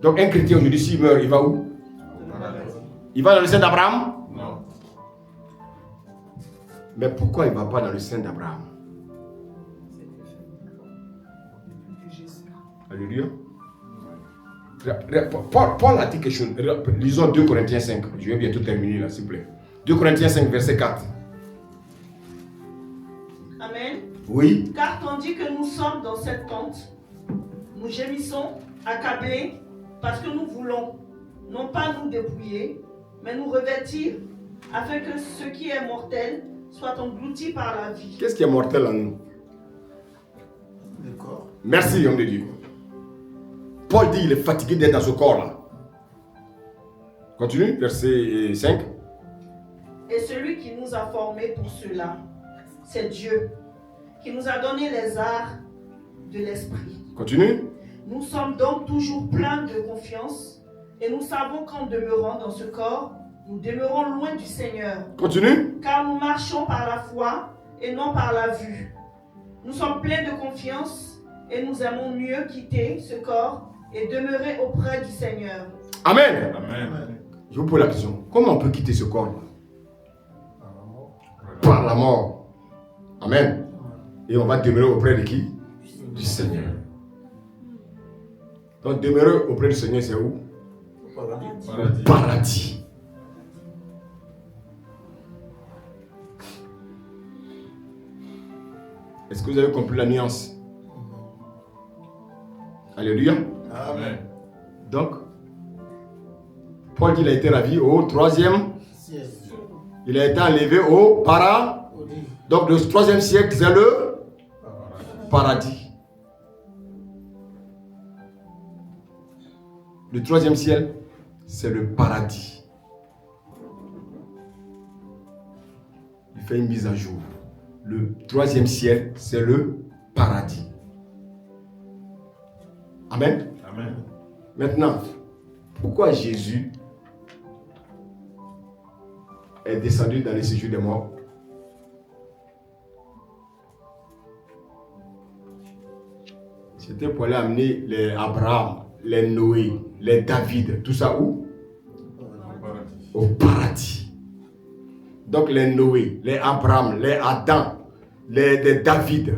Donc un chrétien aujourd'hui s'il meurt, il va où? Paradis. Il va dans le sein d'Abraham? Non. Mais pourquoi il ne va pas dans le sein d'Abraham? Alléluia. Paul a dit quelque chose. Lisons 2 Corinthiens 5. Je vais bientôt terminer là, s'il vous plaît. 2 Corinthiens 5, verset 4. Amen. Oui. Car tandis que nous sommes dans cette tente, nous gémissons, accablés, parce que nous voulons, non pas nous dépouiller, mais nous revêtir, afin que ce qui est mortel soit englouti par la vie. Qu'est-ce qui est mortel en nous? Le corps. Merci, homme de Dieu. Paul dit qu'il est fatigué d'être dans ce corps-là. Continue, verset 5. Et celui qui nous a formés pour cela, c'est Dieu, qui nous a donné les arts de l'esprit. Continue. Nous sommes donc toujours pleins de confiance et nous savons qu'en demeurant dans ce corps, nous demeurons loin du Seigneur. Continue. Car nous marchons par la foi et non par la vue. Nous sommes pleins de confiance et nous aimons mieux quitter ce corps et demeurer auprès du Seigneur. Amen. Amen. Je vous pose la question. Comment on peut quitter ce corps-là? Par la mort. Amen. Et on va demeurer auprès de qui? Du Seigneur. Donc demeurer auprès du Seigneur, c'est où? Paradis. Paradis. Est-ce que vous avez compris la nuance? Alléluia. Amen. Donc, Paul dit qu'il a été ravi au troisième. Il a été enlevé au paradis. Donc, le troisième siècle, c'est le paradis. Le troisième ciel, c'est le paradis. Il fait une mise à jour. Le troisième ciel, c'est le paradis. Amen. Amen. Maintenant, pourquoi Jésus est descendu dans les séjours des morts? C'était pour aller amener les Abraham, les Noé, les David, tout ça où? Paradis. Au paradis. Donc les Noé, les Abraham, les Adam, les David,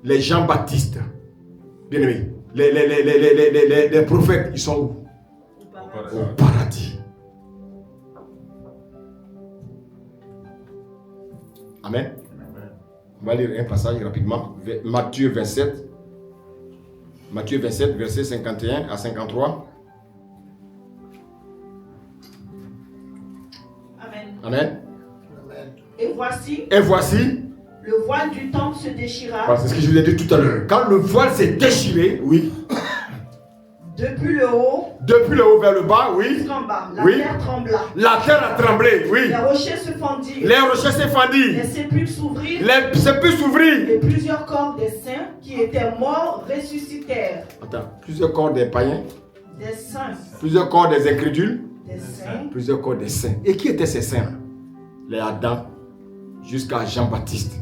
les Jean-Baptiste, bien aimé, les prophètes, ils sont où? Au paradis. Amen. On va lire un passage rapidement. Matthieu 27. Matthieu 27, versets 51 à 53. Amen. Amen. Et voici, le voile du temple se déchira. Voilà, c'est ce que je vous ai dit tout à l'heure. Quand le voile s'est déchiré, oui. Depuis le haut Vers le bas, oui. jusqu'en bas, la Oui. terre trembla. La terre a tremblé, oui. Les rochers se fendirent. Les rochers s'effandirent. Les sépulcres s'ouvrirent. Les sépulcres s'ouvrirent. Et plusieurs corps des saints qui étaient morts ressuscitèrent. Attends, plusieurs corps des païens, Des saints. plusieurs corps des incrédules, Des saints. plusieurs corps des saints. Et qui étaient ces saints? Les Adam jusqu'à Jean-Baptiste.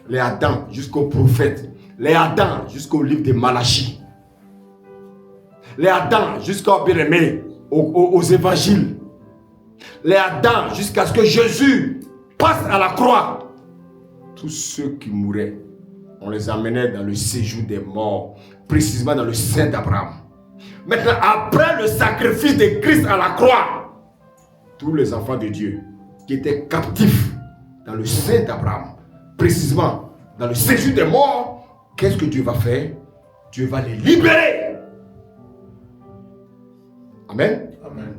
Les Adam jusqu'aux prophètes. Les Adam jusqu'au livre de Malachie. Les Adam jusqu'au bien-aimé, aux évangiles. Les Adam jusqu'à ce que Jésus passe à la croix. Tous ceux qui mouraient, on les amenait dans le séjour des morts, précisément dans le sein d'Abraham. Maintenant, après le sacrifice de Christ à la croix, tous les enfants de Dieu qui étaient captifs dans le sein d'Abraham, précisément dans le séjour des morts, qu'est-ce que Dieu va faire? Dieu va les libérer. Amen. Amen.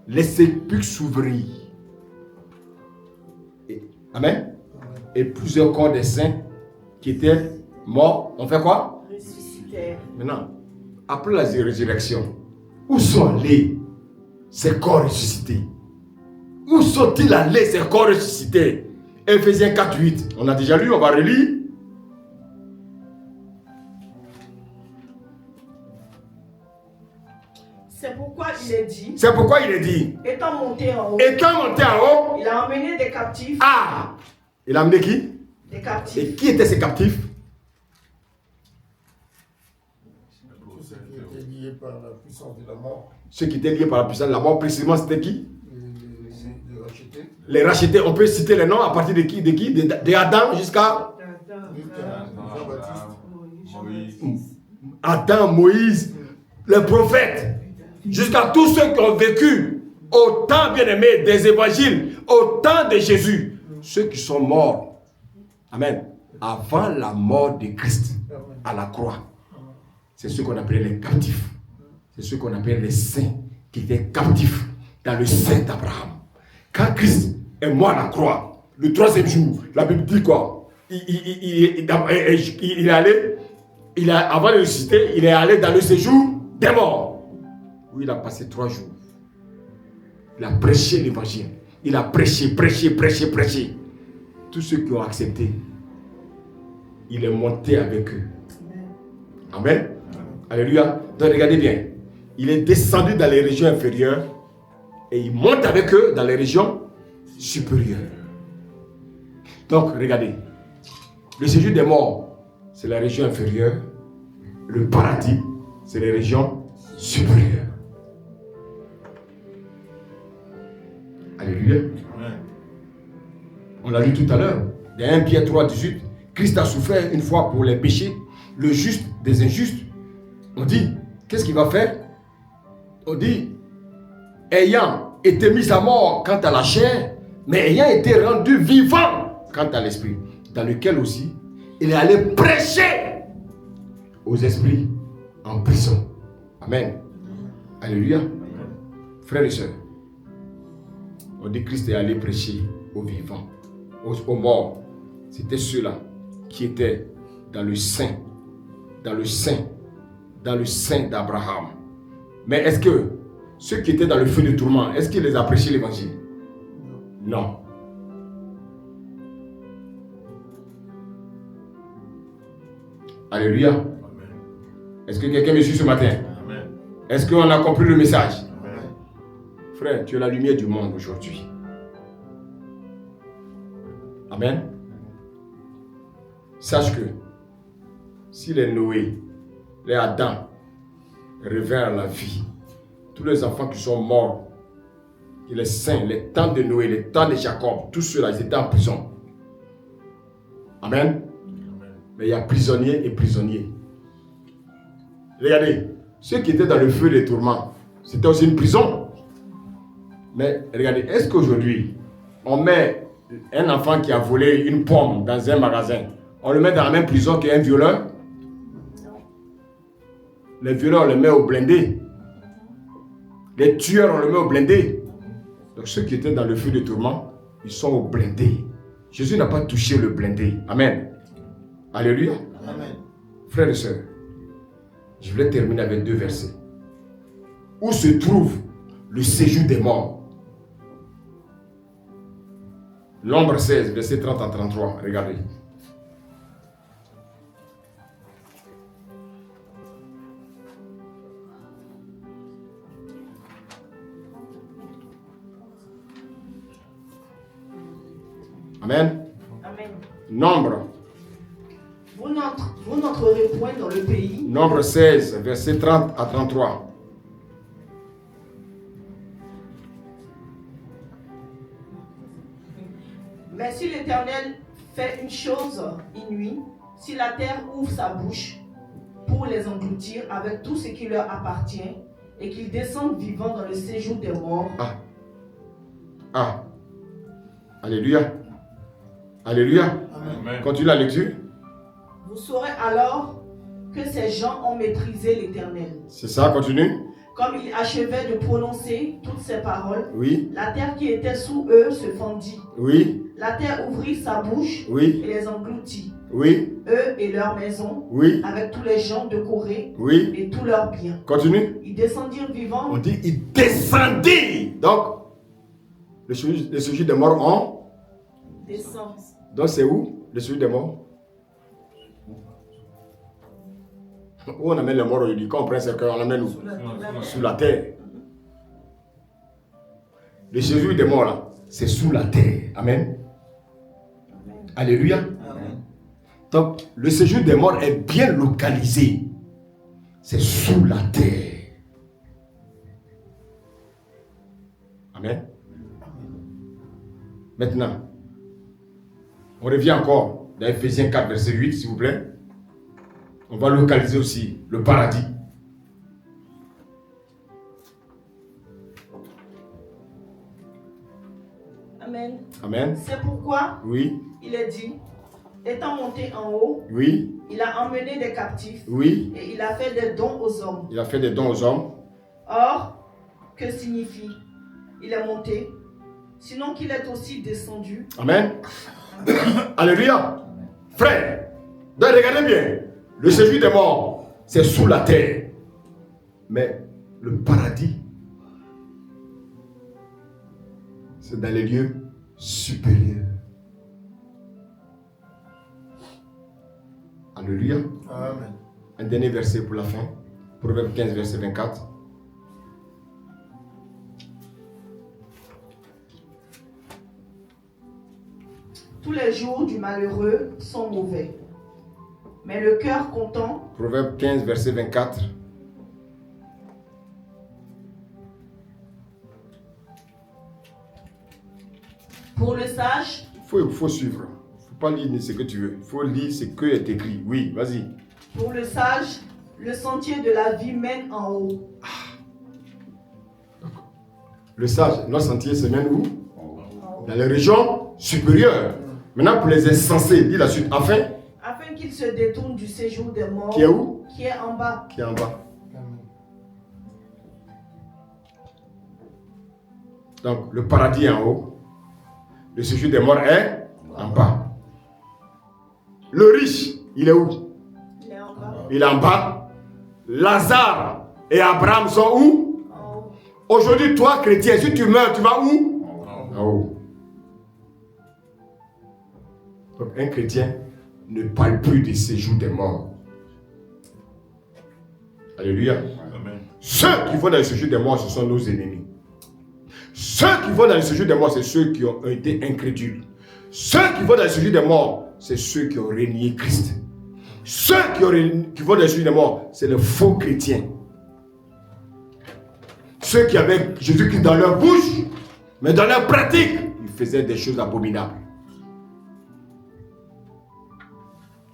Les sépulcres s'ouvrirent. Amen. Et plusieurs corps des saints qui étaient morts, on fait quoi? Ressuscitèrent. Maintenant, après la résurrection, où sont allés ces corps ressuscités? Où sont-ils allés ces corps ressuscités? Éphésiens 4, 8. On a déjà lu, on va relire. C'est pourquoi il est dit, C'est pourquoi il est dit, étant monté en haut, étant monté en haut, il a emmené des captifs. ah, il a amené qui? Des Et captifs. qui étaient ces captifs? Ceux qui étaient liés par la puissance de la mort, Ceux qui étaient liés par la puissance de la mort, précisément c'était qui? les rachetés, Les rachetés, on peut citer les noms à partir de qui? De Adam jusqu'à Jean-Baptiste, Moïse. Adam, Moïse, les prophètes, jusqu'à tous ceux qui ont vécu au temps bien-aimé des évangiles, au temps de Jésus, ceux qui sont morts, amen, avant la mort de Christ à la croix. C'est ceux qu'on appelait les captifs. C'est ceux qu'on appelle les saints qui étaient captifs dans le sein d'Abraham. Quand Christ est mort à la croix, le troisième jour, la Bible dit quoi? Il est allé, avant de ressusciter, il est allé dans le séjour des morts, où il a passé 3 jours. Il a prêché l'évangile. Il a prêché. Tous ceux qui ont accepté, il est monté avec eux. Amen. Alléluia. Donc regardez bien. Il est descendu dans les régions inférieures et il monte avec eux dans les régions supérieures. Donc regardez. Le séjour des morts, c'est la région inférieure. Le paradis, c'est les régions supérieures. Alléluia. Amen. On l'a lu tout à l'heure. Dans 1 Pierre 3, 18, Christ a souffert une fois pour les péchés, le juste des injustes. On dit, qu'est-ce qu'il va faire? On dit, ayant été mis à mort quant à la chair, mais ayant été rendu vivant quant à l'esprit, dans lequel aussi il est allé prêcher aux esprits en prison. Amen. Alléluia. Frères et sœurs, on dit que Christ est allé prêcher aux vivants, aux morts. C'était ceux-là qui étaient dans le sein d'Abraham. Mais est-ce que ceux qui étaient dans le feu de tourment, est-ce qu'il les a prêché l'évangile? Non. Alléluia. Amen. Est-ce que quelqu'un me suit ce matin? Amen. Est-ce qu'on a compris le message? Amen. Frère, tu es la lumière du monde aujourd'hui. Amen. Sache que si les Noé, les Adam revinrent à la vie, tous les enfants qui sont morts, et les saints, les temps de Noé, les temps de Jacob, tous ceux-là, ils étaient en prison. Amen. Amen. Mais il y a prisonniers et prisonniers. Regardez, ceux qui étaient dans le feu des tourments, c'était aussi une prison. Mais regardez, est-ce qu'aujourd'hui, on met un enfant qui a volé une pomme dans un magasin, on le met dans la même prison qu'un violeur? Les violeurs, on les met au blindé. Les tueurs, on les met au blindé. Donc ceux qui étaient dans le feu de tourment, ils sont au blindé. Jésus n'a pas touché le blindé. Amen. Alléluia. Amen. Frères et sœurs, je voulais terminer avec 2 versets. Où se trouve le séjour des morts? Nombre 16, verset 30 à 33. Regardez. Amen. Amen. Nombre. Vous n'entrerez point dans le pays. Nombre 16, verset 30 à 33. Mais si l'Éternel fait une chose inouïe, si la terre ouvre sa bouche pour les engloutir avec tout ce qui leur appartient, et qu'ils descendent vivants dans le séjour des morts. Ah. Alléluia. Alléluia. Amen. Continue la lecture. Vous saurez alors que ces gens ont méprisé l'Éternel. C'est ça, continue. Comme il achevait de prononcer toutes ces paroles, Oui. la terre qui était sous eux se fendit. Oui. La terre ouvrit sa bouche Oui. et les engloutit, Oui. eux et leurs maisons, Oui. avec tous les gens de Corée Oui. et tous leurs biens. Continue. Ils descendirent vivants. On dit il descendit. Donc, le séjour des morts en. Descend. Donc, c'est où le séjour des morts? Où on amène les morts aujourd'hui? Quand on prend cercueil, on l'amène où? Sous la terre. Le séjour des morts là, c'est sous la terre. Amen. Alléluia. Amen. Donc, le séjour des morts est bien localisé. C'est sous la terre. Amen. Maintenant, on revient encore dans Ephésiens 4, verset 8, s'il vous plaît. On va localiser aussi le paradis. Amen. Amen. C'est pourquoi Oui, il est dit, étant monté en haut, oui, il a emmené des captifs oui. et il a fait des dons aux hommes. Il a fait des dons aux hommes. Or, que signifie il est monté, sinon qu'il est aussi descendu? Amen. Alléluia. Frère, donc regardez bien. Le séjour des morts, c'est sous la terre. Mais le paradis, c'est dans les lieux supérieurs. Alléluia. Amen. Un dernier verset pour la fin. Proverbe 15, verset 24. Tous les jours du malheureux sont mauvais, mais le cœur content. Proverbe 15, verset 24. Pour le sage, Faut suivre. Faut pas lire ce que tu veux. Il faut lire ce que est écrit. Oui, vas-y. pour le sage, le sentier de la vie mène en haut. Le sage, notre sentier se mène où? Dans les régions supérieures. Maintenant, pour les insensés, dis la suite. Afin Qu'ils se détournent du séjour des morts. Qui est où? Qui est en bas. Qui est en bas. Donc, le paradis est en haut. Le séjour des morts est en bas. Le riche, il est où? Il est en bas. Il est en bas. Lazare et Abraham sont où? En haut. Aujourd'hui, toi, chrétien, si tu meurs, tu vas où? En haut. Donc, un chrétien ne parle plus du séjour des morts. Alléluia. Amen. Ceux qui vont dans le séjour des morts, ce sont nos ennemis. Ceux qui vont dans le séjour des morts, c'est ceux qui ont été incrédules. Ceux qui vont dans le séjour des morts, c'est ceux qui ont renié Christ. Ceux qui vont dans le séjour des morts, c'est les faux chrétiens. Ceux qui avaient Jésus-Christ dans leur bouche, mais dans leur pratique, ils faisaient des choses abominables.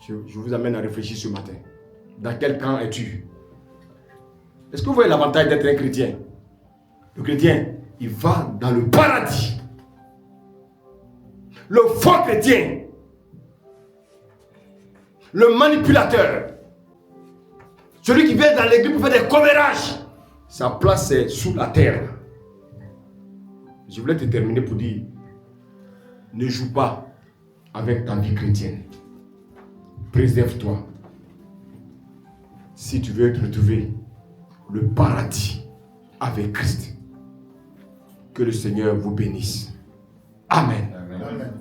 Je vous amène à réfléchir ce matin. Dans quel camp es-tu? Est-ce que vous voyez l'avantage d'être un chrétien? Le chrétien, il va dans le paradis. Le faux chrétien, le manipulateur, celui qui vient dans l'église pour faire des commérages, sa place est sous la terre. Je voulais te terminer pour dire, ne joue pas avec ta vie chrétienne. Préserve-toi. Si tu veux te retrouver le paradis avec Christ. Que le Seigneur vous bénisse. Amen. Amen.